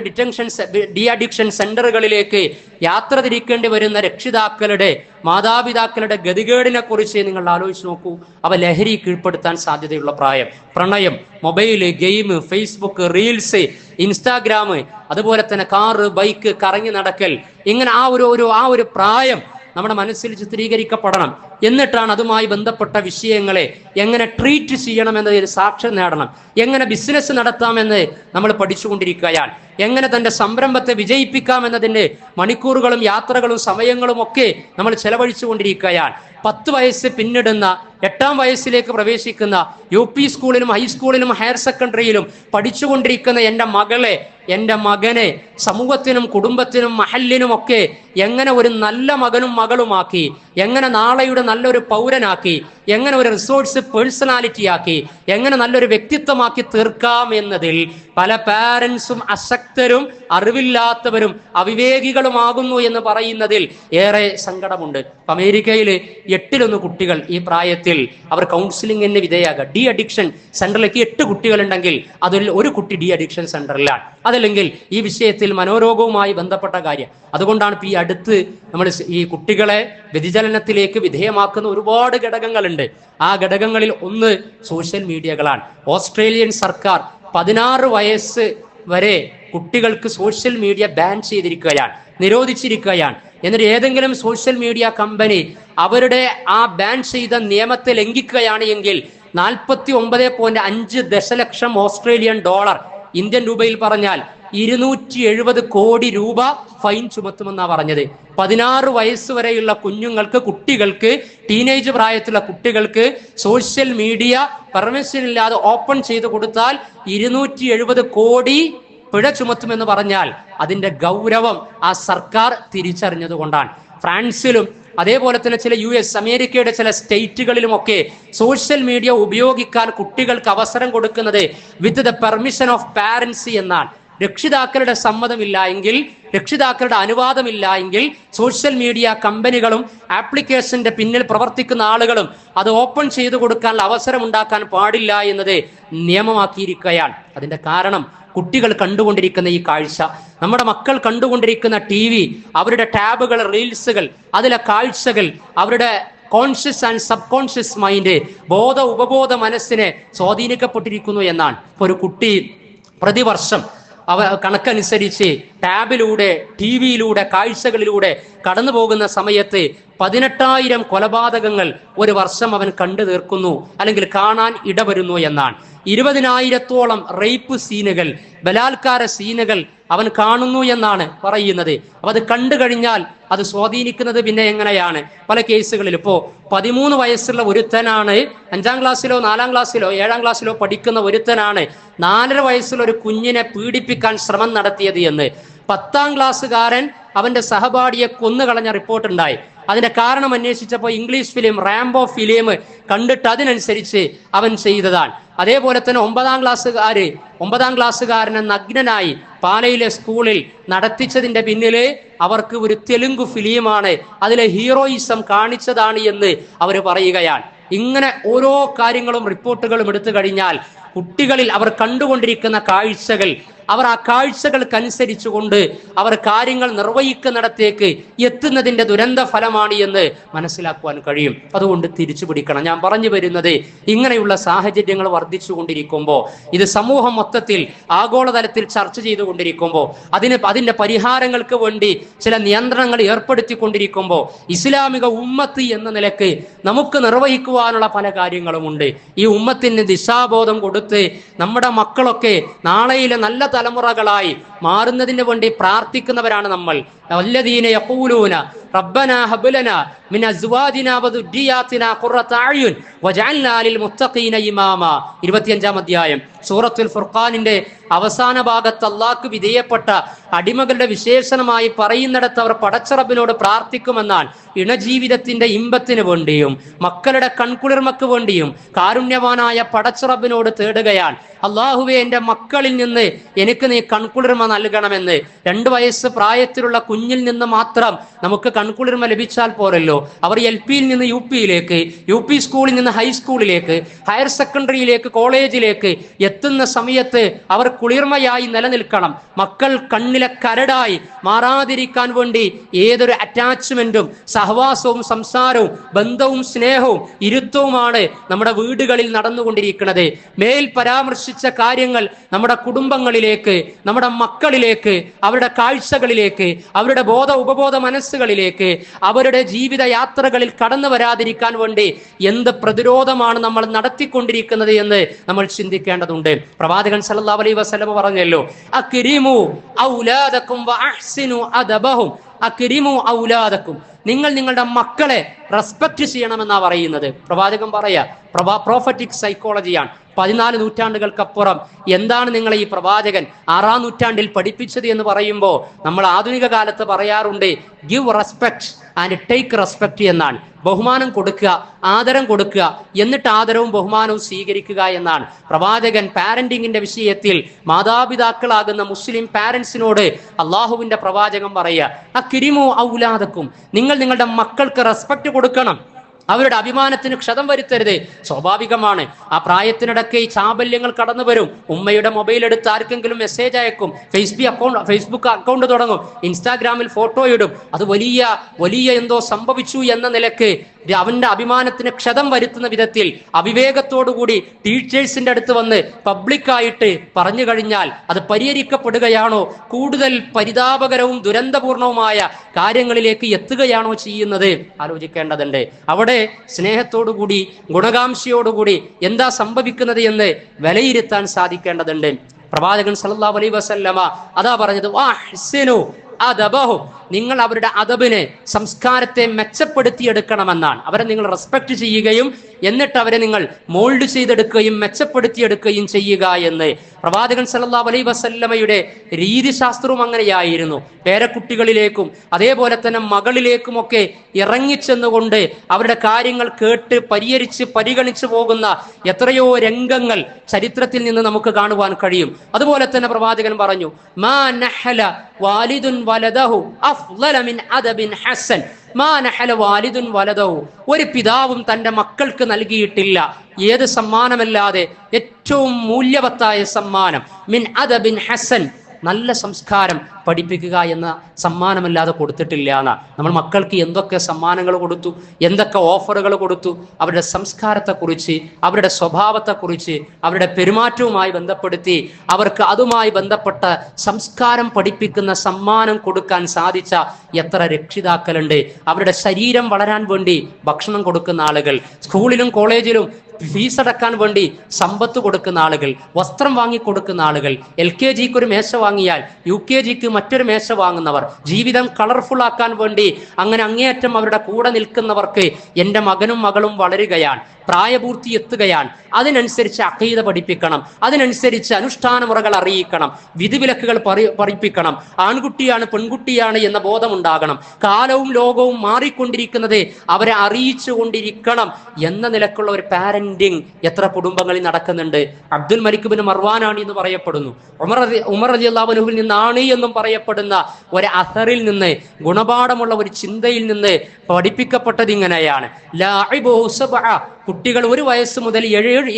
ഡി അഡിക്ഷൻ സെന്ററുകളിലേക്ക് യാത്ര തിരിക്കേണ്ടി വരുന്ന രക്ഷിതാക്കളുടെ, മാതാപിതാക്കളുടെ ഗതികേടിനെ കുറിച്ച് നിങ്ങൾ ആലോചിച്ച് നോക്കൂ. അവ ലഹരി കീഴ്പ്പെടുത്താൻ സാധ്യതയുള്ള പ്രായം. പ്രണയം, mobile, game, Facebook, reels, Instagram, അതുപോലെ തന്നെ കാറ്, ബൈക്ക്, കറങ്ങി നടക്കൽ, ഇങ്ങനെ ആ ഒരു പ്രായം നമ്മുടെ മനസ്സിൽ ചിത്രീകരിക്കപ്പെടണം. എന്നിട്ടാണ് അതുമായി ബന്ധപ്പെട്ട വിഷയങ്ങളെ എങ്ങനെ ട്രീറ്റ് ചെയ്യണമെന്നതിൽ സാക്ഷ്യം നേടണം. എങ്ങനെ ബിസിനസ് നടത്താമെന്ന് നമ്മൾ പഠിച്ചുകൊണ്ടിരിക്കുകയാണ്. എങ്ങനെ തന്റെ സംരംഭത്തെ വിജയിപ്പിക്കാമെന്നതിന് മണിക്കൂറുകളും യാത്രകളും സമയങ്ങളും ഒക്കെ നമ്മൾ ചെലവഴിച്ചുകൊണ്ടിരിക്കുകയാണ്. 10 വയസ്സ് പിന്നിടുന്ന 8-ാം വയസ്സിലേക്ക് പ്രവേശിക്കുന്ന UP സ്കൂളിലും ഹൈസ്കൂളിലും ഹയർ സെക്കൻഡറിയിലും പഠിച്ചുകൊണ്ടിരിക്കുന്ന എൻ്റെ മകളെ, എൻ്റെ മകനെ സമൂഹത്തിനും കുടുംബത്തിനും മഹല്ലിനും ഒക്കെ എങ്ങനെ ഒരു നല്ല മകനും മകളുമാക്കി, എങ്ങനെ നാളെയുടെ നല്ലൊരു പൗരനാക്കി, എങ്ങനെ ഒരു റിസോഴ്സ് പേഴ്സണാലിറ്റി ആക്കി, എങ്ങനെ നല്ലൊരു വ്യക്തിത്വമാക്കി തീർക്കാം എന്നതിൽ പല പാരൻസും അശക്തരും അറിവില്ലാത്തവരും അവിവേകികളുമാകുന്നു എന്ന് പറയുന്നതിൽ ഏറെ സങ്കടമുണ്ട്. അമേരിക്കയിൽ 8-1 കുട്ടികൾ ഈ പ്രായത്തിൽ അവർ കൗൺസിലിംഗിന് വിധേയാകുക. ഡി അഡിക്ഷൻ സെന്ററിലേക്ക് 8 കുട്ടികളുണ്ടെങ്കിൽ അതിൽ ഒരു കുട്ടി ഡി അഡിക്ഷൻ സെന്ററിലാണ്. അതല്ലെങ്കിൽ ഈ വിഷയത്തിൽ മനോരോഗവുമായി ബന്ധപ്പെട്ട കാര്യം. അതുകൊണ്ടാണ് ഈ അടുത്ത് നമ്മൾ ഈ കുട്ടികളെ വ്യതിചലനത്തിലേക്ക് വിധേയമാക്കുന്ന ഒരുപാട് ഘടകങ്ങളുണ്ട്. ആ ഘടകങ്ങളിൽ ഒന്ന് സോഷ്യൽ മീഡിയകളാണ്. ഓസ്ട്രേലിയൻ സർക്കാർ 16 വയസ്സ് വരെ കുട്ടികൾക്ക് സോഷ്യൽ മീഡിയ ബാൻ ചെയ്തിരിക്കുകയാണ്, നിരോധിച്ചിരിക്കുകയാണ്. എന്നിട്ട് ഏതെങ്കിലും സോഷ്യൽ മീഡിയ കമ്പനി അവരുടെ ആ ബാൻ ചെയ്ത നിയമത്തെ ലംഘിക്കുകയാണ് എങ്കിൽ 49.5 ദശലക്ഷം ഓസ്ട്രേലിയൻ ഡോളർ, ഇന്ത്യൻ രൂപയിൽ പറഞ്ഞാൽ 270 കോടി രൂപ ഫൈൻ ചുമത്തുമെന്നാണ് പറഞ്ഞത്. 16 വയസ്സ് വരെയുള്ള കുഞ്ഞുങ്ങൾക്ക്, കുട്ടികൾക്ക്, ടീനേജ് പ്രായത്തിലുള്ള കുട്ടികൾക്ക് സോഷ്യൽ മീഡിയ പെർമിഷൻ ഇല്ലാതെ ഓപ്പൺ ചെയ്ത് കൊടുത്താൽ 270 കോടി പിഴ ചുമത്തുമെന്ന് പറഞ്ഞാൽ അതിന്റെ ഗൗരവം ആ സർക്കാർ തിരിച്ചറിഞ്ഞതുകൊണ്ടാണ്. ഫ്രാൻസിലും അതേപോലെ തന്നെ ചില US, അമേരിക്കയുടെ ചില സ്റ്റേറ്റുകളിലുമൊക്കെ സോഷ്യൽ മീഡിയ ഉപയോഗിക്കാൻ കുട്ടികൾക്ക് അവസരം കൊടുക്കുന്നത് with the permission of parents എന്നാണ്. രക്ഷിതാക്കളുടെ സമ്മതമില്ല എങ്കിൽ, രക്ഷിതാക്കളുടെ അനുവാദമില്ല എങ്കിൽ സോഷ്യൽ മീഡിയ കമ്പനികളും ആപ്ലിക്കേഷന്റെ പിന്നിൽ പ്രവർത്തിക്കുന്ന ആളുകളും അത് ഓപ്പൺ ചെയ്തു കൊടുക്കാനുള്ള അവസരം ഉണ്ടാക്കാൻ പാടില്ല എന്നത് നിയമമാക്കിയിരിക്കുകയാണ്. അതിന്റെ കാരണം കുട്ടികൾ കണ്ടുകൊണ്ടിരിക്കുന്ന ഈ കാഴ്ച, നമ്മുടെ മക്കൾ കണ്ടുകൊണ്ടിരിക്കുന്ന TV, അവരുടെ ടാബുകൾ, റീൽസുകൾ, അതിലെ കാഴ്ചകൾ അവരുടെ conscious and sub conscious mind, ബോധ ഉപബോധ മനസ്സിനെ സ്വാധീനിക്കപ്പെട്ടിരിക്കുന്നു എന്നാണ്. ഇപ്പൊ ഒരു കുട്ടി പ്രതിവർഷം കണക്കനുസരിച്ച് ടാബിലൂടെ, TV-യിലൂടെ, കാഴ്ചകളിലൂടെ കടന്നു പോകുന്ന സമയത്ത് 18,000 കൊലപാതകങ്ങൾ ഒരു വർഷം അവൻ കണ്ടു തീർക്കുന്നു, അല്ലെങ്കിൽ കാണാൻ ഇടവരുന്നു എന്നാണ്. 20,000-ഓളം റേപ്പ് സീനുകൾ, ബലാത്കാര സീനുകൾ അവൻ കാണുന്നു എന്നാണ് പറയുന്നത്. അപ്പൊ അത് കണ്ടു കഴിഞ്ഞാൽ അത് സ്വാധീനിക്കുന്നത് പിന്നെ എങ്ങനെയാണ്? പല കേസുകളിൽ ഇപ്പോ 13 വയസ്സുള്ള ഒരുത്തനാണ്, 5ാം ക്ലാസ്സിലോ 4ാം ക്ലാസ്സിലോ 7ാം ക്ലാസ്സിലോ പഠിക്കുന്ന ഒരുത്തനാണ് 4.5 വയസ്സുള്ള ഒരു കുഞ്ഞിനെ പീഡിപ്പിക്കാൻ ശ്രമം നടത്തിയത് എന്ന് 10ാം ക്ലാസ്സുകാരൻ അവന്റെ സഹപാഠിയെ കൊന്നുകളഞ്ഞ റിപ്പോർട്ടുണ്ടായി. അതിന്റെ കാരണം അന്വേഷിച്ചപ്പോൾ ഇംഗ്ലീഷ് ഫിലിം, റാംബോ ഫിലിം കണ്ടിട്ട് അതിനനുസരിച്ച് അവൻ ചെയ്തതാണ്. അതേപോലെ തന്നെ 9ാം ക്ലാസ്സുകാരനെ നഗ്നനായി പാലയിലെ സ്കൂളിൽ നടത്തിച്ചതിന്റെ പിന്നില് അവർക്ക് ഒരു തെലുങ്ക് ഫിലിമാണ്, അതിലെ ഹീറോയിസം കാണിച്ചതാണ് എന്ന് അവർ പറയുകയാണ്. ഇങ്ങനെ ഓരോ കാര്യങ്ങളും റിപ്പോർട്ടുകളും എടുത്തു കഴിഞ്ഞാൽ കുട്ടികളിൽ അവർ കണ്ടുകൊണ്ടിരിക്കുന്ന കാഴ്ചകൾ, അവർ ആ കാഴ്ചകൾക്കനുസരിച്ചുകൊണ്ട് അവർ കാര്യങ്ങൾ നിർവഹിക്കുന്നിടത്തേക്ക് എത്തുന്നതിന്റെ ദുരന്ത ഫലമാണ് എന്ന് മനസ്സിലാക്കുവാൻ കഴിയും. അതുകൊണ്ട് തിരിച്ചു പിടിക്കണം. ഞാൻ പറഞ്ഞു വരുന്നത്, ഇങ്ങനെയുള്ള സാഹചര്യങ്ങൾ വർദ്ധിച്ചു കൊണ്ടിരിക്കുമ്പോൾ, ഇത് സമൂഹം മൊത്തത്തിൽ ആഗോളതലത്തിൽ ചർച്ച ചെയ്തുകൊണ്ടിരിക്കുമ്പോൾ, അതിന്റെ പരിഹാരങ്ങൾക്ക് വേണ്ടി ചില നിയന്ത്രണങ്ങൾ ഏർപ്പെടുത്തിക്കൊണ്ടിരിക്കുമ്പോൾ, ഇസ്ലാമിക ഉമ്മത്ത് എന്ന നിലക്ക് നമുക്ക് നിർവഹിക്കുവാനുള്ള പല കാര്യങ്ങളുമുണ്ട്. ഈ ഉമ്മത്തിന് ദിശാബോധം കൊടുത്ത് നമ്മുടെ മക്കളൊക്കെ നാളെയിലെ നല്ല തലമുറകളായി മാറുന്നതിന് വേണ്ടി പ്രാർത്ഥിക്കുന്നവരാണ് നമ്മൾ. വല്ലദീന യഖൂലൂന റബ്ബനാ ഹബ് ലനാ മിൻ അസ്വാജിനാ വദുരിയാതിനാ ഖുറത അയുൻ വജഅൽനാ ലിൽ മുത്തഖീന ഇമാമാ. 25-ാം അധ്യായം സൂറത്തുൽ ഫുർഖാനിന്റെ അവസാന ഭാഗത്ത് അല്ലാഹുക്ക് വിധേയപ്പെട്ട അടിമകളുടെ വിശേഷണമായി പറയുന്നിടത്ത് അവർ പടച്ചറബിനോട് പ്രാർത്ഥിക്കുമെന്നാണ്. ഇണജീവിതത്തിന്റെ ഇമ്പത്തിന് വേണ്ടിയും മക്കളുടെ കൺകുളിർമക്ക് വേണ്ടിയും കാരുണ്യവാനായ പടച്ചറബിനോട് തേടുകയാണ്, അള്ളാഹുവെ എൻ്റെ മക്കളിൽ നിന്ന് എനിക്ക് നീ കൺകുളിർമ നൽകണമെന്ന്. 2 വയസ്സ് പ്രായത്തിലുള്ള കുഞ്ഞിൽ നിന്ന് മാത്രം നമുക്ക് കൺകുളിർമ ലഭിച്ചാൽ പോരല്ലോ. അവർ LP-യിൽ നിന്ന് UP-യിലേക്ക്, UP സ്കൂളിൽ നിന്ന് ഹൈസ്കൂളിലേക്ക്, ഹയർ സെക്കൻഡറിയിലേക്ക്, കോളേജിലേക്ക് എത്തുന്ന സമയത്ത് അവർ കുളിർമയായി നിലനിൽക്കണം. മക്കൾ കണ്ണിലെ കരടായി മാറാതിരിക്കാൻ വേണ്ടി ഏതൊരു അറ്റാച്ച്മെന്റും സഹവാസവും സംസാരവും ബന്ധവും സ്നേഹവും ഇരുത്തവുമാണ് നമ്മുടെ വീടുകളിൽ നടന്നുകൊണ്ടിരിക്കുന്നത്. മേൽ പരാമർശിച്ച കാര്യങ്ങൾ നമ്മുടെ കുടുംബങ്ങളിലേക്ക്, നമ്മുടെ മക്കളിലേക്ക്, അവരുടെ കാഴ്ചകളിലേക്ക്, അവരുടെ ബോധ ഉപബോധ മനസ്സുകളിലേക്ക്, അവരുടെ ജീവിത യാത്രകളിൽ കടന്നു വരാതിരിക്കാൻ വേണ്ടി എന്ത് പ്രതിരോധമാണ് നമ്മൾ നടത്തിക്കൊണ്ടിരിക്കുന്നത് എന്ന് നമ്മൾ ചിന്തിക്കേണ്ടതുണ്ട്. പ്രവാചകൻ സല്ലല്ലാഹു അലൈഹി വസല്ലം പറഞ്ഞല്ലോ, അക്രിമു ഔലാദകും വഅഹ്സിനു അദബഹും. അക്രിമു ഔലാദകും, നിങ്ങൾ നിങ്ങളുടെ മക്കളെ റെസ്പെക്ട് ചെയ്യണമെന്നാ പറയുന്നത്. പ്രവാചകൻ പറയാ, പ്രോഫറ്റിക് സൈക്കോളജിയാണ്. 14 നൂറ്റാണ്ടുകൾക്കപ്പുറം എന്താണ് നിങ്ങളെ ഈ പ്രവാചകൻ 6ാം നൂറ്റാണ്ടിൽ പഠിപ്പിച്ചത് എന്ന് പറയുമ്പോൾ നമ്മൾ ആധുനിക കാലത്ത് പറയാറുണ്ട്, give respect and take respect എന്നാണ്. ബഹുമാനം കൊടുക്കുക, ആദരം കൊടുക്കുക, എന്നിട്ട് ആദരവും ബഹുമാനവും സ്വീകരിക്കുക എന്നാണ്. പ്രവാചകൻ പാരന്റിങ്ങിന്റെ വിഷയത്തിൽ മാതാപിതാക്കളാകുന്ന മുസ്ലിം പാരന്റ്സിനോട് അള്ളാഹുവിന്റെ പ്രവാചകൻ പറയുക, അക്രിമു ഔലാദക്കും, നിങ്ങൾ നിങ്ങളുടെ മക്കൾക്ക് റെസ്പെക്ട് കൊടുക്കണം, അവരുടെ അഭിമാനത്തിന് ക്ഷതം വരുത്തരുത്. സ്വാഭാവികമാണ്, ആ പ്രായത്തിനിടയ്ക്ക് ഈ ചാബല്യങ്ങൾ കടന്നു വരും. ഉമ്മയുടെ മൊബൈൽ എടുത്ത് ആർക്കെങ്കിലും മെസ്സേജ് അയക്കും, ഫേസ്ബുക്ക് അക്കൗണ്ട് തുടങ്ങും, ഇൻസ്റ്റാഗ്രാമിൽ ഫോട്ടോ ഇടും. അത് വലിയ എന്തോ സംഭവിച്ചു എന്ന നിലക്ക് അവന്റെ അഭിമാനത്തിന് ക്ഷതം വരുത്തുന്ന വിധത്തിൽ അവിവേകത്തോടുകൂടി ടീച്ചേഴ്സിന്റെ അടുത്ത് വന്ന് പബ്ലിക്കായിട്ട് പറഞ്ഞു കഴിഞ്ഞാൽ അത് പരിഹരിക്കപ്പെടുകയാണോ, കൂടുതൽ പരിതാപകരവും ദുരന്തപൂർണവുമായ കാര്യങ്ങളിലേക്ക് എത്തുകയാണോ ചെയ്യുന്നത്? ആലോചിക്കേണ്ടതുണ്ട്. അവിടെ സ്നേഹത്തോടുകൂടി ഗുണകാംക്ഷയോടുകൂടി എന്താ സംഭവിക്കുന്നത് എന്ന് വിലയിരുത്താൻ സാധിക്കേണ്ടതുണ്ട്. പ്രവാചകൻ സല്ലല്ലാഹു അലൈഹി വസല്ലമ അതാ പറഞ്ഞത്, വഅഹ്സിനു അദബഹും, നിങ്ങൾ അവരുടെ അദബിനെ, സംസ്കാരത്തെ മെച്ചപ്പെടുത്തിയെടുക്കണമെന്നാണ്. അവരെ നിങ്ങൾ റെസ്പെക്ട് ചെയ്യുകയും എന്നിട്ട് അവരെ നിങ്ങൾ മോൾഡ് ചെയ്തെടുക്കുകയും മെച്ചപ്പെടുത്തിയെടുക്കുകയും ചെയ്യുക എന്ന്. പ്രവാചകൻ സല്ലല്ലാഹു അലൈഹി വസല്ലമയുടെ രീതിശാസ്ത്രവും അങ്ങനെയായിരുന്നു. പേരക്കുട്ടികളിലേക്കും അതേപോലെ തന്നെ മകളിലേക്കുമൊക്കെ ഇറങ്ങിച്ചെന്നുകൊണ്ട് അവരുടെ കാര്യങ്ങൾ കേട്ട് പരിഹരിച്ച് പരിഗണിച്ചു പോകുന്ന എത്രയോ രംഗങ്ങൾ ചരിത്രത്തിൽ നിന്ന് നമുക്ക് കാണുവാൻ കഴിയും. അതുപോലെ തന്നെ പ്രവാചകൻ പറഞ്ഞു, മാ നഹല വാലിദുൻ വലദഹു അഫ്ളല മിൻ അദബിൻ ഹസൻ. മാ നഹല വാലിദുൻ വലദഹു, ഒരു പിതാവും തന്റെ മക്കൾക്ക് നൽകിയിട്ടില്ല ഏത് സമ്മാനമല്ലാതെ ഏറ്റവും മൂല്യവത്തായ സമ്മാനം, മിൻ അദബിൻ ഹസൻ, നല്ല സംസ്കാരം പഠിപ്പിക്കുക എന്ന സമ്മാനമല്ലാതെ കൊടുത്തിട്ടില്ല എന്നാ. നമ്മൾ മക്കൾക്ക് എന്തൊക്കെ സമ്മാനങ്ങൾ കൊടുത്തു, എന്തൊക്കെ ഓഫറുകൾ കൊടുത്തു, അവരുടെ സംസ്കാരത്തെക്കുറിച്ച്, അവരുടെ സ്വഭാവത്തെക്കുറിച്ച്, അവരുടെ പെരുമാറ്റവുമായി ബന്ധപ്പെടുത്തി അവർക്ക് അതുമായി ബന്ധപ്പെട്ട സംസ്കാരം പഠിപ്പിക്കുന്ന സമ്മാനം കൊടുക്കാൻ സാധിച്ച എത്ര രക്ഷിതാക്കളുണ്ട്. അവരുടെ ശരീരം വളരാൻ വേണ്ടി ഭക്ഷണം കൊടുക്കുന്ന ആളുകൾ, സ്കൂളിലും കോളേജിലും ഫീസ് അടക്കാൻ വേണ്ടി സമ്പത്ത് കൊടുക്കുന്ന ആളുകൾ, വസ്ത്രം വാങ്ങിക്കൊടുക്കുന്ന ആളുകൾ, LKG ഒരു മേശ വാങ്ങിയാൽ UKG മറ്റൊരു മേശ വാങ്ങുന്നവർ, ജീവിതം കളർഫുൾ ആക്കാൻ വേണ്ടി അങ്ങനെ അങ്ങേയറ്റം അവരുടെ കൂടെ നിൽക്കുന്നവർക്ക് എൻ്റെ മകനും മകളും വളരുകയാണ്, പ്രായപൂർത്തി എത്തുകയാണ്, അതിനനുസരിച്ച് അഖീദ പഠിപ്പിക്കണം, അതിനനുസരിച്ച് അനുഷ്ഠാന മുറകൾ അറിയിക്കണം, വിധിവിലക്കുകൾ പഠിപ്പിക്കണം, ആൺകുട്ടിയാണ് പെൺകുട്ടിയാണ് എന്ന ബോധമുണ്ടാകണം, കാലവും ലോകവും മാറിക്കൊണ്ടിരിക്കുന്നത് അവരെ അറിയിച്ചു കൊണ്ടിരിക്കണം എന്ന നിലക്കുള്ള ഒരു പാരന്റിങ് എത്ര കുടുംബങ്ങളിൽ നടക്കുന്നുണ്ട്. അബ്ദുൽ മലിക് ബിൻ മർവാനാണ് എന്ന് പറയപ്പെടുന്നു, ഉമർ റളിയല്ലാഹു അൻഹുവിൽ നിന്നാണ് എന്നും പറയപ്പെടുന്ന ഒരു അസറിൽ നിന്ന്, ഗുണപാഠമുള്ള ഒരു ചിന്തയിൽ നിന്ന് പഠിപ്പിക്കപ്പെട്ടത് ഇങ്ങനെയാണ്: കുട്ടികൾ 1 വയസ്സ് മുതൽ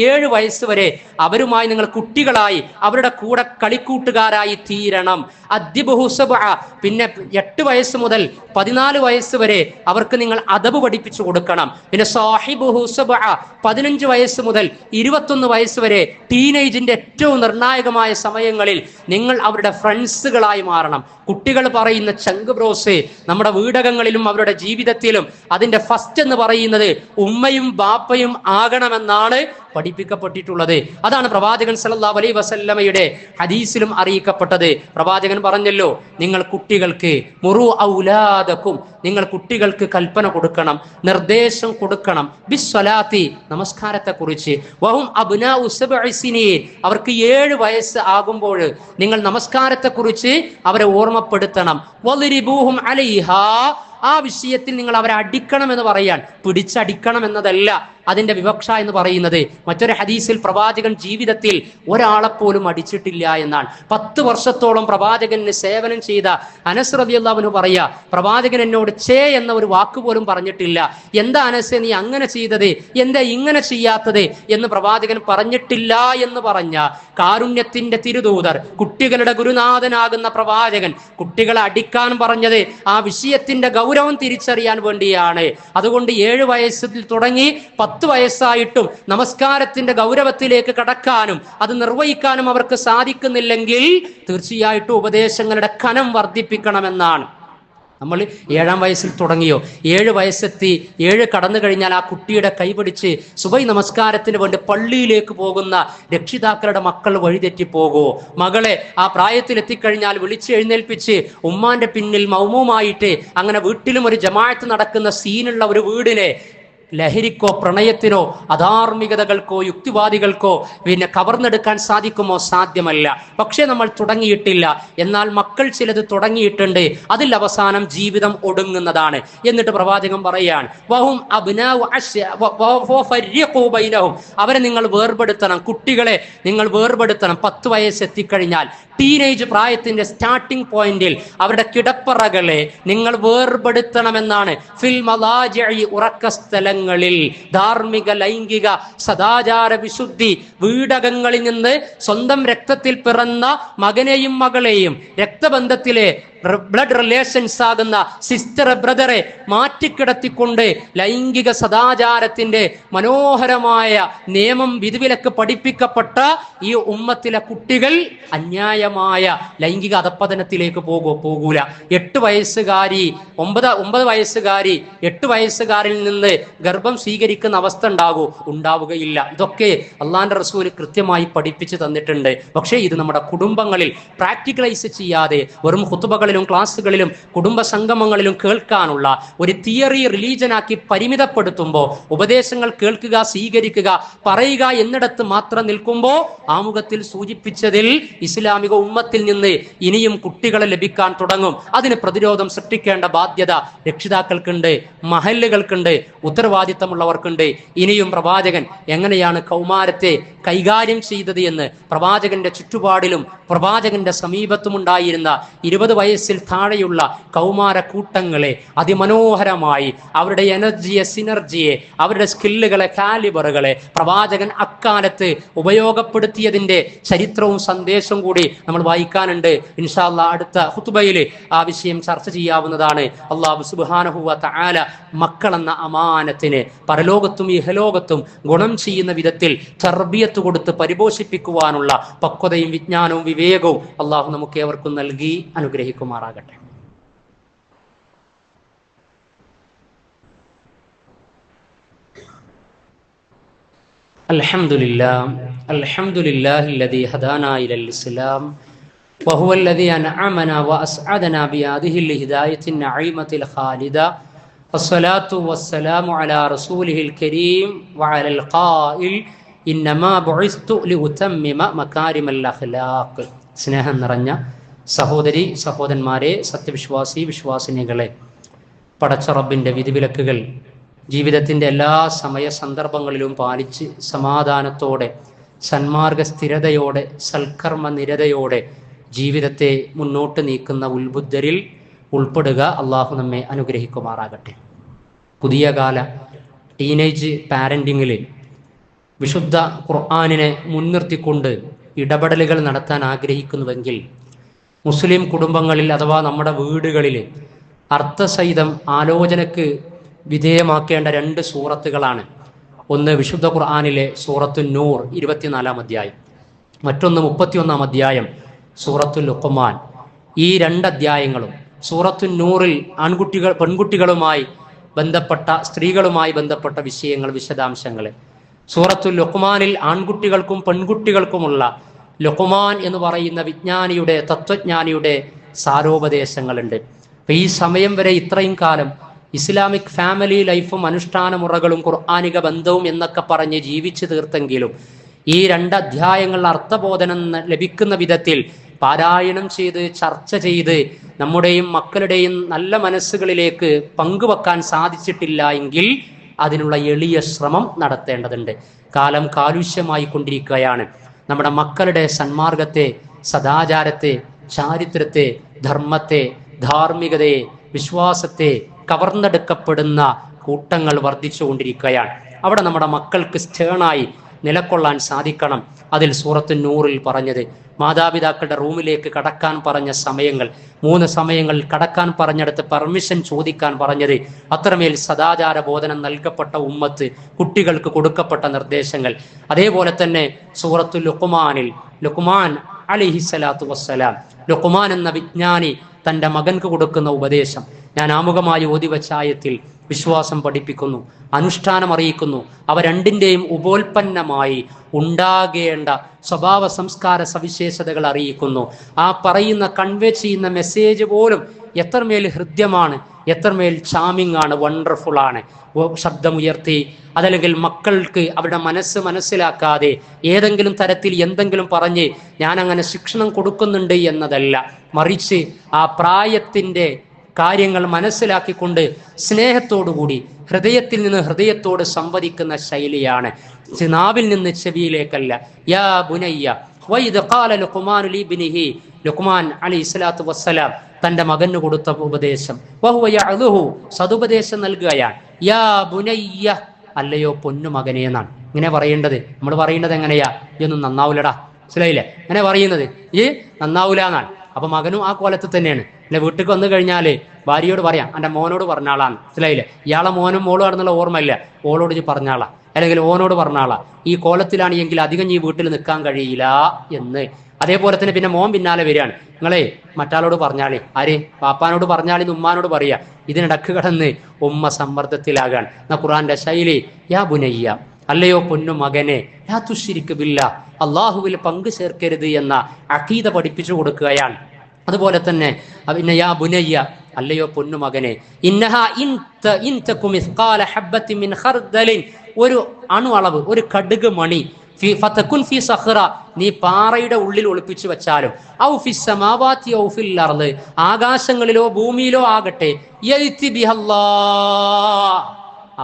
7 വയസ്സ് വരെ അവരുമായി നിങ്ങൾ കുട്ടികളായി അവരുടെ കൂടെ കളിക്കൂട്ടുകാരായി തീരണം. അദ്ദിബുഹു സബ്അ, പിന്നെ 8 വയസ്സ് മുതൽ 14 വയസ്സ് വരെ അവർക്ക് നിങ്ങൾ അദബ് പഠിപ്പിച്ചു കൊടുക്കണം. പിന്നെ സാഹിബുഹു സബ്അ, 15 വയസ്സ് മുതൽ 21 വയസ്സ് വരെ ടീനേജിന്റെ ഏറ്റവും നിർണായകമായ സമയങ്ങളിൽ നിങ്ങൾ അവരുടെ ഫ്രണ്ട്സുകളായി മാറണം. കുട്ടികൾ പറയുന്ന ചങ്ക് ബ്രോസ് നമ്മുടെ വീടകങ്ങളിലും അവരുടെ ജീവിതത്തിലും അതിന്റെ ഫസ്റ്റ് എന്ന് പറയുന്നത് ഉമ്മയും ബാപ്പയും ആകണമെന്നാണ് പഠിപ്പിക്കപ്പെട്ടിട്ടുള്ളത്. അതാണ് പ്രവാചകൻ സല്ലല്ലാഹു അലൈഹി വസല്ലമയുടെ ഹദീസിലും അറിയിക്കപ്പെട്ടത്. പ്രവാചകൻ പറഞ്ഞല്ലോ, നിങ്ങൾ കുട്ടികൾക്ക് മുറു ഔലാദക്കും, നിങ്ങൾ കുട്ടികൾക്ക് കൽപ്പന കൊടുക്കണം, നിർദ്ദേശം കൊടുക്കണം, ബിസ്സലാത്തി, നമസ്കാരത്തെ കുറിച്ച്, വഹും അബ്നാഉ സബ്ഇ സിനീൻ, അവർക്ക് 7 വയസ്സ് ആകുമ്പോൾ നിങ്ങൾ നമസ്കാരത്തെ കുറിച്ച് അവരെ ഓർമ്മപ്പെടുത്തണം. വളിരിബൂഹും അലൈഹാ, ആ വിഷയത്തിൽ നിങ്ങൾ അവരെ അടിക്കണം എന്ന് പറയാൻ, പിടിച്ചടിക്കണം എന്നതല്ല അതിന്റെ വിവക്ഷ എന്ന് പറയുന്നത്. മറ്റൊരു ഹദീസിൽ പ്രവാചകൻ ജീവിതത്തിൽ ഒരാളെപ്പോലും അടിച്ചിട്ടില്ല എന്നാണ്. 10 വർഷത്തോളം പ്രവാചകന് സേവനം ചെയ്ത അനസ് റളിയല്ലാഹു അൻഹു പറയാ, പ്രവാചകൻ എന്നോട് ചേ എന്ന ഒരു വാക്ക് പോലും പറഞ്ഞിട്ടില്ല. എന്താ അനസ് നീ അങ്ങനെ ചെയ്തത്, എന്താ ഇങ്ങനെ ചെയ്യാത്തത് എന്ന് പ്രവാചകൻ പറഞ്ഞിട്ടില്ല എന്ന് പറഞ്ഞ കാരുണ്യത്തിന്റെ തിരുദൂതർ, കുട്ടികളുടെ ഗുരുനാഥനാകുന്ന പ്രവാചകൻ കുട്ടികളെ അടിക്കാൻ പറഞ്ഞത് ആ വിഷയത്തിന്റെ ഗൗരവം തിരിച്ചറിയാൻ വേണ്ടിയാണ്. അതുകൊണ്ട് 7 വയസ്സിൽ തുടങ്ങി 10 വയസ്സായിട്ടും നമസ്കാരത്തിന്റെ ഗൗരവത്തിലേക്ക് കടക്കാനും അത് നിർവഹിക്കാനും അവർക്ക് സാധിക്കുന്നില്ലെങ്കിൽ തീർച്ചയായിട്ടും ഉപദേശങ്ങളുടെ കനം വർദ്ധിപ്പിക്കണമെന്നാണ്. നമ്മൾ 7-ാം വയസ്സിൽ തുടങ്ങിയോ, 7 വയസ്സെത്തി 7 കടന്നു കഴിഞ്ഞാൽ ആ കുട്ടിയുടെ കൈപിടിച്ച് സുബഹി നമസ്കാരത്തിന് വേണ്ടി പള്ളിയിലേക്ക് പോകുന്ന രക്ഷിതാക്കളുടെ മക്കൾ വഴിതെറ്റിപ്പോകോ? മകളെ ആ പ്രായത്തിൽ എത്തിക്കഴിഞ്ഞാൽ വിളിച്ച് എഴുന്നേൽപ്പിച്ച് ഉമ്മാന്റെ പിന്നിൽ മൗമുമായിട്ട് അങ്ങനെ വീട്ടിലും ഒരു ജമാഅത്ത് നടക്കുന്ന സീനുള്ള ഒരു വീടിനെ ലഹരിക്കോ പ്രണയത്തിനോ അധാർമികതകൾക്കോ യുക്തിവാദികൾക്കോ പിന്നെ കവർന്നെടുക്കാൻ സാധിക്കുമോ? സാധ്യമല്ല. പക്ഷെ നമ്മൾ തുടങ്ങിയിട്ടില്ല. എന്നാൽ മക്കൾ ചിലത് തുടങ്ങിയിട്ടുണ്ട്, അതിൽ അവസാനം ജീവിതം ഒടുങ്ങുന്നതാണ്. എന്നിട്ട് പ്രവാചകൻ പറയാണ്, വഹും അബ്നാഉ ഫഫരിഖൂ ബൈനഹും, അവരെ നിങ്ങൾ വേർപെടുത്തണം, കുട്ടികളെ നിങ്ങൾ വേർപെടുത്തണം. 10 വയസ്സ് എത്തിക്കഴിഞ്ഞാൽ ടീനേജ് പ്രായത്തിന്റെ സ്റ്റാർട്ടിംഗ് പോയിന്റിൽ അവരുടെ കിടപ്പറകളെ നിങ്ങൾ വേർപെടുത്തണമെന്നാണ്. ഫിൽ മലാജിഇ, ഉറക്ക സ്ഥലങ്ങളിൽ ധാർമ്മിക ലൈംഗിക സദാചാര വിശുദ്ധി, വീടകങ്ങളിൽ നിന്ന് സ്വന്തം രക്തത്തിൽ പിറന്ന മകനെയും മകളെയും രക്തബന്ധത്തിലെ ബ്ലഡ് റിലേഷൻസ് ആകുന്ന സിസ്റ്റർ ബ്രദറെ മാറ്റിക്കിടത്തിക്കൊണ്ട് ലൈംഗിക സദാചാരത്തിന്റെ മനോഹരമായ നിയമം വിധിവിലക്ക് പഠിപ്പിക്കപ്പെട്ട ഈ ഉമ്മത്തിലെ കുട്ടികൾ അന്യായമായ ലൈംഗിക അധപ്പതനത്തിലേക്ക് പോകൂല. 8 വയസ്സുകാരി 9 വയസ്സുകാരി 8 വയസ്സുകാരിൽ നിന്ന് ഗർഭം സ്വീകരിക്കുന്ന അവസ്ഥ ഉണ്ടാവുകയില്ല. ഇതൊക്കെ അള്ളാന്റെ റസൂല് കൃത്യമായി പഠിപ്പിച്ചു തന്നിട്ടുണ്ട്. പക്ഷേ ഇത് നമ്മുടെ കുടുംബങ്ങളിൽ പ്രാക്ടിക്കലൈസ് ചെയ്യാതെ വെറും ഖുതുബകളിലും ക്ലാസ്സുകളിലും കുടുംബ സംഗമങ്ങളിലും കേൾക്കാനുള്ള ഒരു തിയറി റിലീജനാക്കി പരിമിതപ്പെടുത്തുമ്പോൾ, ഉപദേശങ്ങൾ കേൾക്കുക, സ്വീകരിക്കുക, പറയുക എന്നിടത്ത് മാത്രം നിൽക്കുമ്പോൾ ആമുഖത്തിൽ സൂചിപ്പിച്ചതിൽ ഇസ്ലാമിക ഉമ്മത്തിൽ നിന്ന് ഇനിയും കുട്ടികളെ ലഭിക്കാൻ തുടങ്ങും. അതിന് പ്രതിരോധം സൃഷ്ടിക്കേണ്ട ബാധ്യത രക്ഷിതാക്കൾക്കുണ്ട്, മഹല്ലുകൾക്കുണ്ട്, ഉത്തരവാദിത്തമുള്ളവർക്കുണ്ട്. ഇനിയും പ്രവാചകൻ എങ്ങനെയാണ് കൗമാരത്തെ കൈകാര്യം ചെയ്തത് എന്ന് പ്രവാചകന്റെ ചുറ്റുപാടിലും പ്രവാചകന്റെ സമീപത്തുമുണ്ടായിരുന്ന 20 വയസ്സിൽ താഴെയുള്ള കൗമാരക്കൂട്ടങ്ങളെ അതിമനോഹരമായി അവരുടെ എനർജിയെ, സിനർജിയെ, അവരുടെ സ്കില്ലുകളെ, കാലിബറുകളെ പ്രവാചകൻ അക്കാലത്ത് ഉപയോഗപ്പെടുത്തിയതിന്റെ ചരിത്രവും സന്ദേശവും കൂടി നമ്മൾ വായിക്കാനുണ്ട്. ഇൻഷാ അല്ലാഹ് അടുത്ത ഖുതുബയിൽ ആ വിഷയം ചർച്ച ചെയ്യാവുന്നതാണ്. അല്ലാഹു സുബ്ഹാനഹു വ തആല മക്കളെന്ന അമാനത്തിന് പരലോകത്തും ഇഹലോകത്തും ഗുണം ചെയ്യുന്ന വിധത്തിൽ തർബിയത്ത് കൊടുത്ത് പരിപോഷിപ്പിക്കുവാനുള്ള പക്വതയും വിജ്ഞാനവും വിവേകവും അള്ളാഹു നമുക്ക് ഏവർക്കും നൽകി അനുഗ്രഹിക്കുമാറാകട്ടെ. അൽഹംദുലില്ലാഹി അൽദീ ഹദാനാ ഇലൽ ഇസ്ലാം വഹുവ അൽദീ അൻഅമനാ വഅസ്അദനാ ബിഹാദിഹിൽ ഹിദായത്തിൻ നഈമത്തിൽ ഖാലിദ വസ്സലാത്തു വസ്സലാമു അലാ റസൂലിഹിൽ കരീം വഅലൽ ഖാഇൽ ഇന്നമാ ബുഇസ്തു ലിഉതമ്മിമ മകാരിമൽ അഖ്ലാഖ്. സ്നേഹം നിറഞ്ഞ സഹോദരി സഹോദരന്മാരെ, സത്യവിശ്വാസി വിശ്വാസിനികളെ, പടച്ച റബ്ബിന്റെ വിധിവിലക്കുകൾ ജീവിതത്തിൻ്റെ എല്ലാ സമയ സന്ദർഭങ്ങളിലും പാലിച്ച് സമാധാനത്തോടെ, സന്മാർഗ സ്ഥിരതയോടെ, സൽക്കർമ്മ നിരതയോടെ ജീവിതത്തെ മുന്നോട്ട് നീക്കുന്ന ഉത്ബുദ്ധരിൽ ഉൾപ്പെടുക. അള്ളാഹു നമ്മെ അനുഗ്രഹിക്കുമാറാകട്ടെ. പുതിയ കാല ടീനേജ് പാരന്റിങ്ങിൽ വിശുദ്ധ ഖുർആനിനെ മുൻനിർത്തിക്കൊണ്ട് ഇടപെടലുകൾ നടത്താൻ ആഗ്രഹിക്കുന്നുവെങ്കിൽ മുസ്ലിം കുടുംബങ്ങളിൽ അഥവാ നമ്മുടെ വീടുകളിൽ അർത്ഥസഹിതം ആലോചനക്ക് വിധേയമാക്കേണ്ട 2 സൂറത്തുകളാണ്. ഒന്ന് വിശുദ്ധ ഖുർആനിലെ സൂറത്തുൻ നൂർ 24-ാം അധ്യായം, മറ്റൊന്ന് 31-ാം അധ്യായം സൂറത്തുൽ ലുഖ്മാൻ. ഈ 2 അധ്യായങ്ങളും സൂറത്തുൻ നൂറിൽ പെൺകുട്ടികളുമായി ബന്ധപ്പെട്ട, സ്ത്രീകളുമായി ബന്ധപ്പെട്ട വിഷയങ്ങൾ, വിശദാംശങ്ങൾ. സൂറത്തുൽ ലുഖ്മാനിൽ ആൺകുട്ടികൾക്കും പെൺകുട്ടികൾക്കുമുള്ള ലുഖ്മാൻ എന്ന് പറയുന്ന വിജ്ഞാനിയുടെ, തത്വജ്ഞാനിയുടെ സാരോപദേശങ്ങളുണ്ട്. അപ്പൊ ഈ സമയം വരെ ഇത്രയും കാലം ഇസ്ലാമിക് ഫാമിലി ലൈഫും അനുഷ്ഠാന മുറകളും ഖുർആനിക ബന്ധവും എന്നൊക്കെ പറഞ്ഞ് ജീവിച്ചു തീർത്തെങ്കിലും ഈ 2 അധ്യായങ്ങളിൽ അർത്ഥബോധനം ലഭിക്കുന്ന വിധത്തിൽ പാരായണം ചെയ്ത് ചർച്ച ചെയ്ത് നമ്മുടെയും മക്കളുടെയും നല്ല മനസ്സുകളിലേക്ക് പങ്കുവെക്കാൻ സാധിച്ചിട്ടില്ല എങ്കിൽ അതിനുള്ള എളിയ ശ്രമം നടത്തേണ്ടതുണ്ട്. കാലം കാലുഷ്യമായി കൊണ്ടിരിക്കുകയാണ്. നമ്മുടെ മക്കളുടെ സന്മാർഗത്തെ, സദാചാരത്തെ, ചാരിത്രത്തെ, ധർമ്മത്തെ, ധാർമ്മികതയെ, വിശ്വാസത്തെ കവർന്നെടുക്കപ്പെടുന്ന കൂട്ടങ്ങൾ വർദ്ധിച്ചുകൊണ്ടിരിക്കുകയാണ്. അവിടെ നമ്മുടെ മക്കൾക്ക് സ്റ്റേണായി നിലകൊള്ളാൻ സാധിക്കണം. അതിൽ സൂറത്തുൻ നൂറിൽ പറഞ്ഞത് മാതാപിതാക്കളുടെ റൂമിലേക്ക് കടക്കാൻ പറഞ്ഞ സമയങ്ങൾ, 3 സമയങ്ങളിൽ കടക്കാൻ പറഞ്ഞെടുത്ത് പെർമിഷൻ ചോദിക്കാൻ പറഞ്ഞത്, അത്രമേൽ സദാചാര ബോധനം നൽകപ്പെട്ട ഉമ്മത്ത്, കുട്ടികൾക്ക് കൊടുക്കപ്പെട്ട നിർദ്ദേശങ്ങൾ. അതേപോലെ തന്നെ സൂറത്തുൽ ലുഖ്മാനിൽ ലുഖ്മാൻ അലൈഹിസ്സലാത്തു വസ്സലാം, ലുഖ്മാൻ എന്ന വിജ്ഞാനി തൻ്റെ മകൻക്ക് കൊടുക്കുന്ന ഉപദേശം ഞാൻ ആമുഖമായി ഓതിവച്ച ആയത്തിൽ വിശ്വാസം പഠിപ്പിക്കുന്നു, അനുഷ്ഠാനം അറിയിക്കുന്നു. അവ രണ്ടിൻ്റെയും ഉപോൽപ്പന്നമായി ഉണ്ടാകേണ്ട സ്വഭാവ സംസ്കാര സവിശേഷതകൾ അറിയിക്കുന്നു. ആ പറയുന്ന കൺവേ ചെയ്യുന്ന മെസ്സേജ് പോലും എത്രമേൽ ഹൃദ്യമാണ്, എത്രമേൽ ചാമിങ് ആണ്, വണ്ടർഫുൾ ആണ്. ശബ്ദമുയർത്തി അതല്ലെങ്കിൽ മക്കൾക്ക് അവരുടെ മനസ്സിലാക്കാതെ ഏതെങ്കിലും തരത്തിൽ എന്തെങ്കിലും പറഞ്ഞ് ഞാൻ അങ്ങനെ ശിക്ഷണം കൊടുക്കുന്നുണ്ട് എന്നതല്ല, മറിച്ച് ആ പ്രായത്തിൻ്റെ കാര്യങ്ങൾ മനസ്സിലാക്കിക്കൊണ്ട് സ്നേഹത്തോടുകൂടി ഹൃദയത്തിൽ നിന്ന് ഹൃദയത്തോട് സംവദിക്കുന്ന ശൈലിയാണ്, നാവിൽ നിന്ന് ചെവിയിലേക്കല്ല. യാ ബുനയ്യ വഇദ് ഖാല ലുഖ്മാനു ലിബ്നിഹി, ലുഖ്മാൻ അലൈഹിസ്സലാത്തു വസ്സലാം തൻ്റെ മകന് കൊടുത്ത ഉപദേശം, വഹുവ യഅ്ലുഹു, സതുപദേശം നൽകുകയാണ്. യാ ബുനയ്യ, അല്ലയോ പൊന്നു മകനെ എന്നാണ് ഇങ്ങനെ പറയേണ്ടത്. നമ്മൾ പറയുന്നത് എങ്ങനെയാ? ഇതൊന്നും നന്നാവൂലടാ, മനസ്സിലായില്ലേ? ഇങ്ങനെ പറയുന്നത് ഈ നന്നാവൂല എന്നാണ്. അപ്പൊ മകനും ആ കോലത്തിൽ തന്നെയാണ്. അല്ലെ, വീട്ടിലേക്ക് വന്നു കഴിഞ്ഞാല് ഭാര്യയോട് പറയാം, എൻ്റെ മോനോട് പറഞ്ഞാളാണ്, മനസ്സിലായില്ലേ? ഇയാളെ മോനും മോളും ആണെന്നുള്ള ഓർമ്മയില്ല, ഓളോട് ഇനി പറഞ്ഞാളാ, അല്ലെങ്കിൽ ഓനോട് പറഞ്ഞാളാ. ഈ കോലത്തിലാണ് എങ്കിൽ അധികം ഈ വീട്ടിൽ നിൽക്കാൻ കഴിയില്ല എന്ന്. അതേപോലെ തന്നെ പിന്നെ മോൻ പിന്നാലെ വരികയാണ്, നിങ്ങളെ മറ്റാളോട് പറഞ്ഞാളി, ആര്? പാപ്പാനോട് പറഞ്ഞാളി, ഉമ്മാനോട് പറയാ. ഇതിനിടക്ക് കടന്ന് ഉമ്മ സമ്മർദ്ദത്തിലാകാൻ. എന്നാ ഖുർആന്റെ ശൈലി, യാ ബുനയ്യ, അല്ലയോ പൊന്നു മകനെ, ലാ തുശ്രിക് ബില്ലാഹ്, അള്ളാഹുവിൽ പങ്കു ചേർക്കരുത് എന്ന അഖീദ പഠിപ്പിച്ചു കൊടുക്കുകയാണ്. അതുപോലെ തന്നെ പിന്നെ യാ ബുനയ്യ, അല്ലയോ പൊന്നു മകനെ, ഇന്നഹാ ഇൻ തകു മിസ്ഖാല ഹബ്ബത്തിൻ മിൻ ഖർദലിൻ, ഒരു അണു അളവ്, ഒരു കടുക് മണി, ഫതകുൻ ഫീ സഖറ, നീ പാറയുടെ ഉള്ളിൽ ഒളിപ്പിച്ചു വെച്ചാലും, ഔ ഫിസ് സമാവാതി ഔ ഫിൽ അർള്, ആകാശങ്ങളിലോ ഭൂമിയിലോ ആകട്ടെ, യഅതി ബിഹല്ലാഹ്,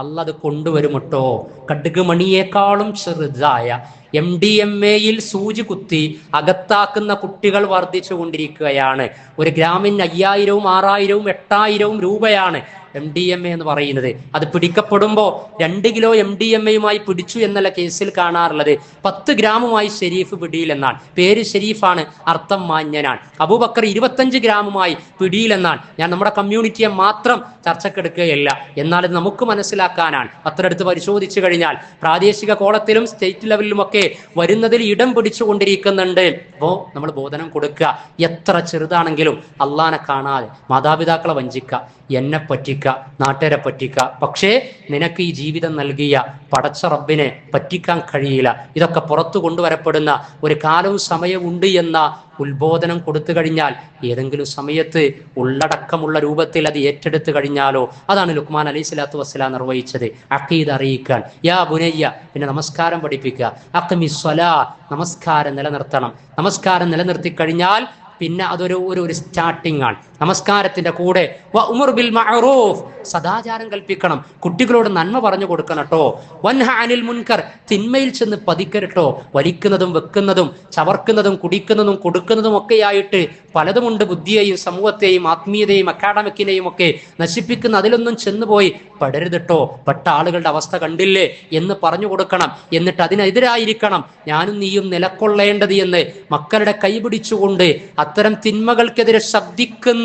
അള്ളാഹ് അത് കൊണ്ടുവരും കേട്ടോ. കടുക് മണിയേക്കാളും ചെറുതായ MDMA-യിൽ സൂചി കുത്തി അകത്താക്കുന്ന കുട്ടികൾ വർദ്ധിച്ചു കൊണ്ടിരിക്കുകയാണ്. ഒരു ഗ്രാമിന് 5000, 6000, 8000 രൂപയാണ് MDMA എന്ന് പറയുന്നത്. അത് പിടിക്കപ്പെടുമ്പോൾ 2 കിലോ MDMA-യുമായി പിടിച്ചു എന്നല്ല കേസിൽ കാണാറുള്ളത്. 10 ഗ്രാമുമായി ഷെരീഫ് പിടിയിലെന്നാണ്. പേര് ഷെരീഫാണ്, അർത്ഥം മാന്യനാണ്. അബൂബക്കർ 25 ഗ്രാമുമായി പിടിയിലെന്നാണ്. ഞാൻ നമ്മുടെ കമ്മ്യൂണിറ്റിയെ മാത്രം ചർച്ചക്കെടുക്കുകയല്ല, എന്നാൽ ഇത് നമുക്ക് മനസ്സിലാക്കാനാണ്. പത്രമെടുത്ത് പരിശോധിച്ചു കഴിഞ്ഞാൽ പ്രാദേശിക കോളത്തിലും സ്റ്റേറ്റ് ലെവലിലുമൊക്കെ വരുന്നതിൽ ഇടം പിടിച്ചുകൊണ്ടിരിക്കുന്നുണ്ട്. അപ്പോൾ നമ്മൾ ബോധനം കൊടുക്കുക. എത്ര ചെറുതാണെങ്കിലും അള്ളാനെ കാണാതെ മാതാപിതാക്കളെ വഞ്ചിക്കുക, എന്നെ പറ്റിക്കുക, നാട്ടുകാരെ പറ്റിക്കുക. പക്ഷേ നിനക്ക് ഈ ജീവിതം നൽകിയ പടച്ച റബ്ബിനെ പറ്റിക്കാൻ കഴിയില്ല. ഇതൊക്കെ പുറത്തു കൊണ്ടുവരപ്പെടുന്ന ഒരു കാലവും സമയവും ഉണ്ട് എന്ന ഉത്ബോധനം കൊടുത്തു കഴിഞ്ഞാൽ ഏതെങ്കിലും സമയത്ത് ഉള്ളടക്കമുള്ള രൂപത്തിൽ അത് ഏറ്റെടുത്തു കഴിഞ്ഞാലോ. അതാണ് ലുക്മാൻ അലൈഹി സ്വലാത്തു വസ്സലാം നിർവഹിച്ചത്. അഖീദ അറിയിക്കാൻ, യാ ബുനയ്യ, പിന്നെ നമസ്കാരം പഠിപ്പിക്കുക. അഖ്മിസ് സ്വലാ, നമസ്കാരം നിലനിർത്തണം. നമസ്കാരം നിലനിർത്തി കഴിഞ്ഞാൽ പിന്നെ അതൊരു സ്റ്റാർട്ടിംഗ് ആണ്. നമസ്കാരത്തിന്റെ കൂടെ വഅ്മുർ ബിൽ മഅറൂഫ്, സദാചാരം കൽപ്പിക്കണം. കുട്ടികളോട് നന്മ പറഞ്ഞു കൊടുക്കണം കേട്ടോ. വൻഹ അനിൽ മുൻകർ, തിന്മയിൽ ചെന്ന് പതിക്കരുട്ടോ. വലിക്കുന്നതും വെക്കുന്നതും ചവർക്കുന്നതും കുടിക്കുന്നതും കൊടുക്കുന്നതും ഒക്കെയായിട്ട് പലതുമുണ്ട്. ബുദ്ധിയെയും സമൂഹത്തെയും ആത്മീയതയും അക്കാഡമിക്കിനെയും ഒക്കെ നശിപ്പിക്കുന്ന അതിലൊന്നും ചെന്നുപോയി പെടരുതിട്ടോ. പെട്ട ആളുകളുടെ അവസ്ഥ കണ്ടില്ലേ എന്ന് പറഞ്ഞു കൊടുക്കണം. എന്നിട്ട് അതിനെതിരായിരിക്കണം ഞാനും നീയും നിലക്കൊള്ളേണ്ടത് എന്ന് മക്കളുടെ കൈപിടിച്ചുകൊണ്ട് അത്തരം തിന്മകൾക്കെതിരെ ശബ്ദിക്കുന്ന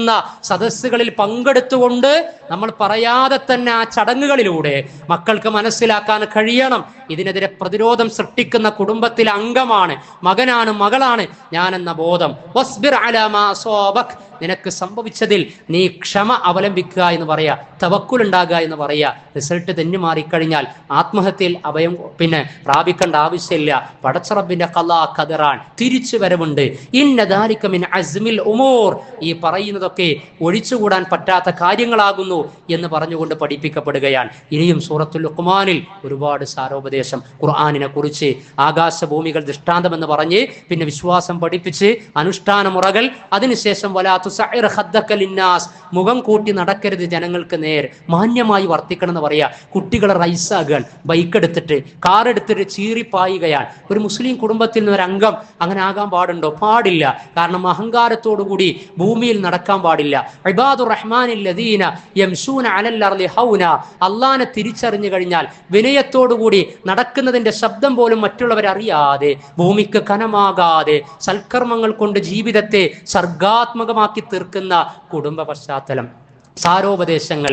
സദസ്സുകളിൽ പങ്കെടുത്തുകൊണ്ട് നമ്മൾ പറയാതെ തന്നെ ആ ചടങ്ങുകളിലൂടെ മക്കൾക്ക് മനസ്സിലാക്കാൻ കഴിയണം. ഇതിനെതിരെ പ്രതിരോധം സൃഷ്ടിക്കുന്ന കുടുംബത്തിലെ അംഗമാണ്, മകനാണ്, മകളാണ് ഞാനെന്ന ബോധം. വസ്ബിർ അലാ മാ അസാബക്, നിനക്ക് സംഭവിച്ചതിൽ നീ ക്ഷമ അവലംബിക്കുക എന്ന് പറയാ, തവക്കുൽ ഉണ്ടാകുക എന്ന് പറയാ. റിസൾട്ട് തെന്നി മാറിക്കഴിഞ്ഞാൽ ആത്മഹത്യയിൽ അഭയം പ്രാപിക്കേണ്ട ആവശ്യമില്ല. പടച്ച റബ്ബിന്റെ ഖലാ ഖദറാൻ, തിരിച്ചു വരവുണ്ട്. ഇന്ന ദാലിക മിൻ അസ്മിൽ ഉമൂർ, ഈ പറയുന്നതൊക്കെ ഒഴിച്ചുകൂടാൻ പറ്റാത്ത കാര്യങ്ങളാകുന്നു എന്ന് പറഞ്ഞുകൊണ്ട് പഠിപ്പിക്കപ്പെടുകയാണ്. ഇനിയും സൂറത്തുൽ ലുഖ്മാനിൽ ഒരുപാട് സാരോപദേശം ഖുർആനിനെ കുറിച്ച്, ആകാശഭൂമികൾ ദൃഷ്ടാന്തമെന്ന് പറഞ്ഞ് പിന്നെ വിശ്വാസം പഠിപ്പിച്ച് അനുഷ്ഠാന മുറകൾ, അതിനുശേഷം മുഖം കൂട്ടി നടക്കരുത് ജനങ്ങൾക്ക് നേരെ, മാന്യമായി വർത്തിക്കണം എന്ന് പറയാ. കുട്ടികളെ റൈസാകാൻ, ബൈക്ക് എടുത്തിട്ട് കാർ എടുത്തിട്ട് ചീറിപ്പായുകയാണ്. ഒരു മുസ്ലിം കുടുംബത്തിൽ നിന്ന് ഒരു അംഗം അങ്ങനെ ആകാൻ പാടുണ്ടോ? പാടില്ല. കാരണം അഹങ്കാരത്തോടുകൂടി ഭൂമിയിൽ നടക്കാൻ പാടില്ല. ഇബാദുർ റഹ്മാനില്ലദീന യംശൂന അലൽ അർളി ഹൗന, അള്ളാനെ തിരിച്ചറിഞ്ഞു കഴിഞ്ഞാൽ വിനയത്തോടുകൂടി നടക്കുന്നതിന്റെ ശബ്ദം പോലും മറ്റുള്ളവരറിയാതെ, ഭൂമിക്ക് കനമാകാതെ സൽക്കർമ്മങ്ങൾ കൊണ്ട് ജീവിതത്തെ സർഗാത്മകമാക്കി തീർക്കുന്ന കുടുംബ പശ്ചാത്തലം. സാരോപദേശങ്ങൾ,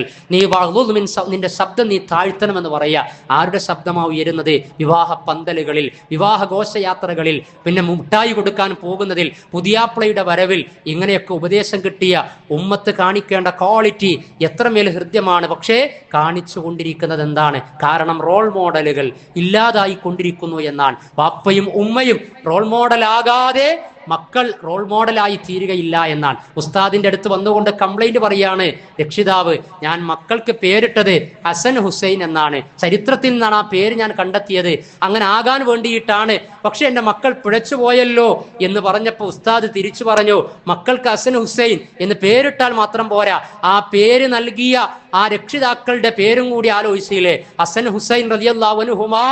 നിന്റെ ശബ്ദം നീ താഴ്ത്തണമെന്ന് പറയാ. ആരുടെ ശബ്ദമാണ് ഉയരുന്നത്? വിവാഹ പന്തലുകളിൽ, വിവാഹ ഘോഷയാത്രകളിൽ, പിന്നെ മുട്ടായി കൊടുക്കാൻ പോകുന്നതിൽ, പുതിയാപ്ലയുടെ വരവിൽ, ഇങ്ങനെയൊക്കെ ഉപദേശം കിട്ടിയ ഉമ്മത്ത് കാണിക്കേണ്ട ക്വാളിറ്റി എത്രമേൽ ഹൃദ്യമാണ്. പക്ഷേ കാണിച്ചു കൊണ്ടിരിക്കുന്നത് എന്താണ്? കാരണം റോൾ മോഡലുകൾ ഇല്ലാതായി കൊണ്ടിരിക്കുന്നു എന്നാണ്. വാപ്പയും ഉമ്മയും റോൾ മോഡലാകാതെ മക്കൾ റോൾ മോഡലായി തീരുകയില്ല എന്നാണ്. ഉസ്താദിന്റെ അടുത്ത് വന്നുകൊണ്ട് കംപ്ലൈന്റ് പറയാണ് രക്ഷിതാവ്, ഞാൻ മക്കൾക്ക് പേരിട്ടത് ഹസൻ ഹുസൈൻ എന്നാണ്, ചരിത്രത്തിൽ നിന്നാണ് ആ പേര് ഞാൻ കണ്ടെത്തിയത്, അങ്ങനെ ആകാൻ വേണ്ടിയിട്ടാണ്, പക്ഷെ എന്റെ മക്കൾ പിഴച്ചു പോയല്ലോ എന്ന് പറഞ്ഞപ്പോൾ ഉസ്താദ് തിരിച്ചു പറഞ്ഞു, മക്കൾക്ക് ഹസൻ ഹുസൈൻ എന്ന് പേരിട്ടാൽ മാത്രം പോരാ, ആ പേര് നൽകിയ ആ രക്ഷിതാക്കളുടെ പേരും കൂടി ആലോചിച്ചില്ലേ? ഹസൻ ഹുസൈൻ റളിയല്ലാഹു അൻഹുമാ,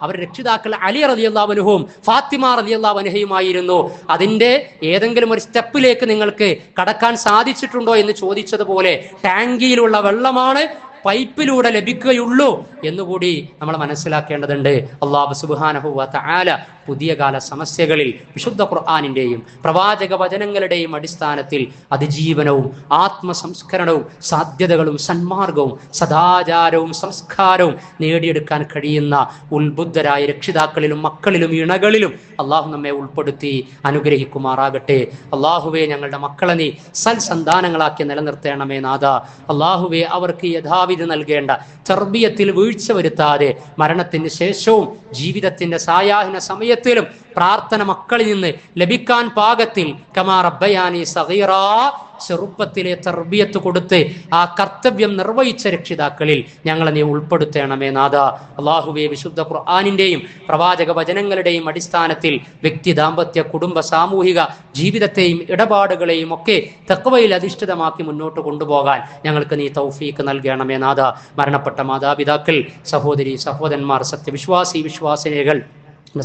അവർ രക്ഷിതാക്കൾ അലി റളിയല്ലാഹു അൻഹും ഫാത്തിമ റളിയല്ലാഹു അൻഹയുമായിരുന്നു. അതിന്റെ ഏതെങ്കിലും ഒരു സ്റ്റെപ്പിലേക്ക് നിങ്ങൾക്ക് കടക്കാൻ സാധിച്ചിട്ടുണ്ടോ എന്ന് ചോദിച്ചതുപോലെ ടാങ്കിയിലുള്ള വെള്ളമാണ് പൈപ്പിലൂടെ ലഭിക്കുകയുള്ളൂ എന്നുകൂടി നമ്മൾ മനസ്സിലാക്കേണ്ടതുണ്ട്. അല്ലാഹു സുബ്ഹാനഹു വ തആല പുതിയ കാല സമസ്യകളിൽ വിശുദ്ധ ഖുർആനിന്റെയും പ്രവാചക വചനങ്ങളുടെയും അടിസ്ഥാനത്തിൽ അതിജീവനവും ആത്മസംസ്കരണവും സാധ്യതകളും സന്മാർഗവും സദാചാരവും സംസ്കാരവും നേടിയെടുക്കാൻ കഴിയുന്ന ഉത്ബുദ്ധരായ രക്ഷിതാക്കളിലും മക്കളിലും ഇണകളിലും അള്ളാഹു നമ്മെ ഉൾപ്പെടുത്തി അനുഗ്രഹിക്കുമാറാകട്ടെ. അള്ളാഹുവെ, ഞങ്ങളുടെ മക്കളെ നീ സൽസന്താനങ്ങളാക്കി നിലനിർത്തണമേ നാഥ. അള്ളാഹുവെ, അവർക്ക് യഥാവിധി നൽകേണ്ട തർബിയത്തിൽ വീഴ്ച വരുത്താതെ മരണത്തിന് ശേഷവും ജീവിതത്തിന്റെ സായാഹ്ന സമയത്തിലും പ്രാർത്ഥന മക്കളിൽ നിന്ന് ലഭിക്കാൻ പാകത്തിൽ കമാ റബ്ബയാനി സഗീറാ ചെറുപ്പത്തിലെ തർബിയത്ത് കൊടുത്ത് ആ കർത്തവ്യം നിർവഹിച്ച രക്ഷിതാക്കളിൽ ഞങ്ങളെ നീ ഉൾപ്പെടുത്തണമേ നാഥ. അള്ളാഹുവെ, വിശുദ്ധ ഖുർആനിന്റെയും പ്രവാചക വചനങ്ങളുടെയും അടിസ്ഥാനത്തിൽ വ്യക്തി, ദാമ്പത്യ, കുടുംബ, സാമൂഹിക ജീവിതത്തെയും ഇടപാടുകളെയും ഒക്കെ തഖ്വയിൽ അധിഷ്ഠിതമാക്കി മുന്നോട്ട് കൊണ്ടുപോകാൻ ഞങ്ങൾക്ക് നീ തൗഫീക്ക് നൽകണമേ നാഥ. മരണപ്പെട്ട മാതാപിതാക്കൾ, സഹോദരി സഹോദരന്മാർ, സത്യവിശ്വാസി വിശ്വാസിനികൾ,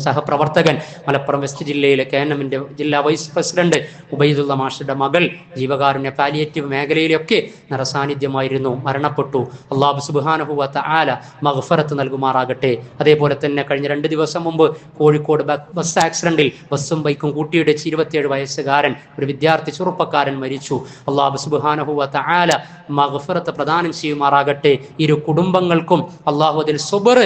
സഹപ്രവർത്തകൻ, മലപ്പുറം വെസ്റ്റ് ജില്ലയിലെ KNM ജില്ലാ വൈസ് പ്രസിഡന്റ് ഉബൈദുള്ള മാഷയുടെ മകൾ ജീവകാരുണ്യ പാലിയേറ്റീവ് മേഖലയിലൊക്കെ നിറസാന്നിധ്യമായിരുന്നു, മരണപ്പെട്ടു. അല്ലാഹു സുബ്ഹാനഹു വ തആല മഗ്ഫിറത്ത് നൽകുമാറാകട്ടെ. അതേപോലെ തന്നെ കഴിഞ്ഞ 2 ദിവസം മുമ്പ് കോഴിക്കോട് ബസ് ആക്സിഡന്റിൽ ബസ്സും ബൈക്കും കൂട്ടിയിടിച്ച് 27 വയസ്സുകാരൻ, ഒരു വിദ്യാർത്ഥി ചെറുപ്പക്കാരൻ മരിച്ചു. അല്ലാഹു സുബ്ഹാനഹു വ തആല മഗ്ഫിറത്ത് പ്രദാനം ചെയ്യുമാറാകട്ടെ. ഇരു കുടുംബങ്ങൾക്കും അല്ലാഹു അതിൽ സുബ്ർ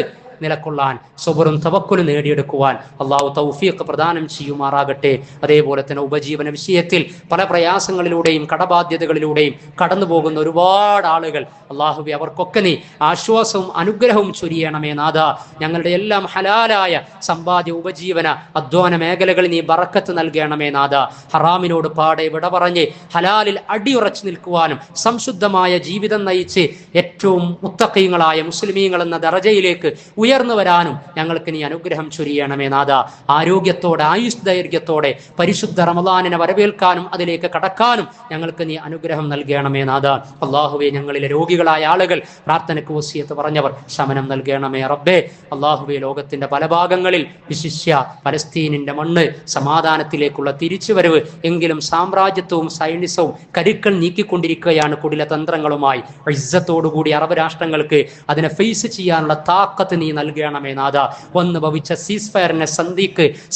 നിലക്കൊള്ളാൻ, സുബ്റും തവക്കുലും നേടിയെടുക്കുവാൻ അള്ളാഹു തൗഫീഖ് പ്രദാനം ചെയ്യുമാറാകട്ടെ. അതേപോലെ തന്നെ ഉപജീവന വിഷയത്തിൽ പല പ്രയാസങ്ങളിലൂടെയും കടബാധ്യതകളിലൂടെയും കടന്നു പോകുന്ന ഒരുപാട് ആളുകൾ, അള്ളാഹുവേ, അവർക്കൊക്കെ നീ ആശ്വാസവും അനുഗ്രഹവും ചൊരിയണമേ നാഥ. ഞങ്ങളുടെ എല്ലാം ഹലാലായ സമ്പാദ്യ ഉപജീവന അധ്വാന മേഖലകളിൽ നീ ബറക്കത്ത് നൽകണമേ നാഥ. ഹറാമിനോട് പാടെ വിട പറഞ്ഞ് ഹലാലിൽ അടിയുറച്ചു നിൽക്കുവാനും സംശുദ്ധമായ ജീവിതം നയിച്ച് ഏറ്റവും മുത്തഖീങ്ങളായ മുസ്ലിമീങ്ങൾ എന്ന ദറജയിലേക്ക് ഉയർന്നു വരാനും ഞങ്ങൾക്ക് നീ അനുഗ്രഹം ചൊരിയണമേ നാഥ. ആരോഗ്യത്തോടെ, ആയുസ് ദൈർഘ്യത്തോടെ പരിശുദ്ധ റമളാനിനെ വരവേൽക്കാനും അതിലേക്ക് കടക്കാനും ഞങ്ങൾക്ക് നീ അനുഗ്രഹം നൽകണമേ നാഥ. അള്ളാഹുവെ, ഞങ്ങളിലെ രോഗികളായ ആളുകൾ, പ്രാർത്ഥനയ്ക്ക് വസിയത്ത് പറഞ്ഞവർ, ശമനം നൽകണമേ റബ്ബേ. അള്ളാഹുവെ, ലോകത്തിന്റെ പല ഭാഗങ്ങളിൽ, വിശിഷ്യ പലസ്തീനിന്റെ മണ്ണ് സമാധാനത്തിലേക്കുള്ള തിരിച്ചുവരവ് എങ്കിലും സാമ്രാജ്യത്വവും സൈനിസവും കരുക്കൾ നീക്കിക്കൊണ്ടിരിക്കുകയാണ് കുടില തന്ത്രങ്ങളുമായി. ഇസ്സത്തോടുകൂടി അറബ് രാഷ്ട്രങ്ങൾക്ക് അതിനെ ഫേസ് ചെയ്യാനുള്ള താക്കത്ത് നീ നൽകണമേ നാഥ. വന്ന് ഭവിച്ച സീസ്ഫയറിനെ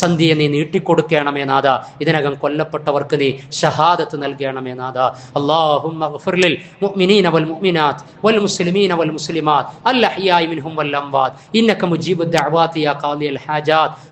സന്ധിയെ നീ നീട്ടിക്കൊടുക്കണമേ നാഥ. ഇതിനകം കൊല്ലപ്പെട്ടവർക്ക് നീ ഷഹാദത്ത് നൽകണമേ നാഥ. അല്ലാഹുമ്മ ഗ്ഫിർ ലിൽ മുഅ്മിനീന വൽ മുഅ്മിനാത്ത് വൽ മുസ്ലിമീന വൽ മുസ്ലിമാത്ത് അൽ അഹ്യാഇ മിൻഹും വൽ അംവാത്ത് ഇന്നക മുജീബുദ് ദഅവാതി യാ ഖാദിയൽ ഹാജാത്ത്.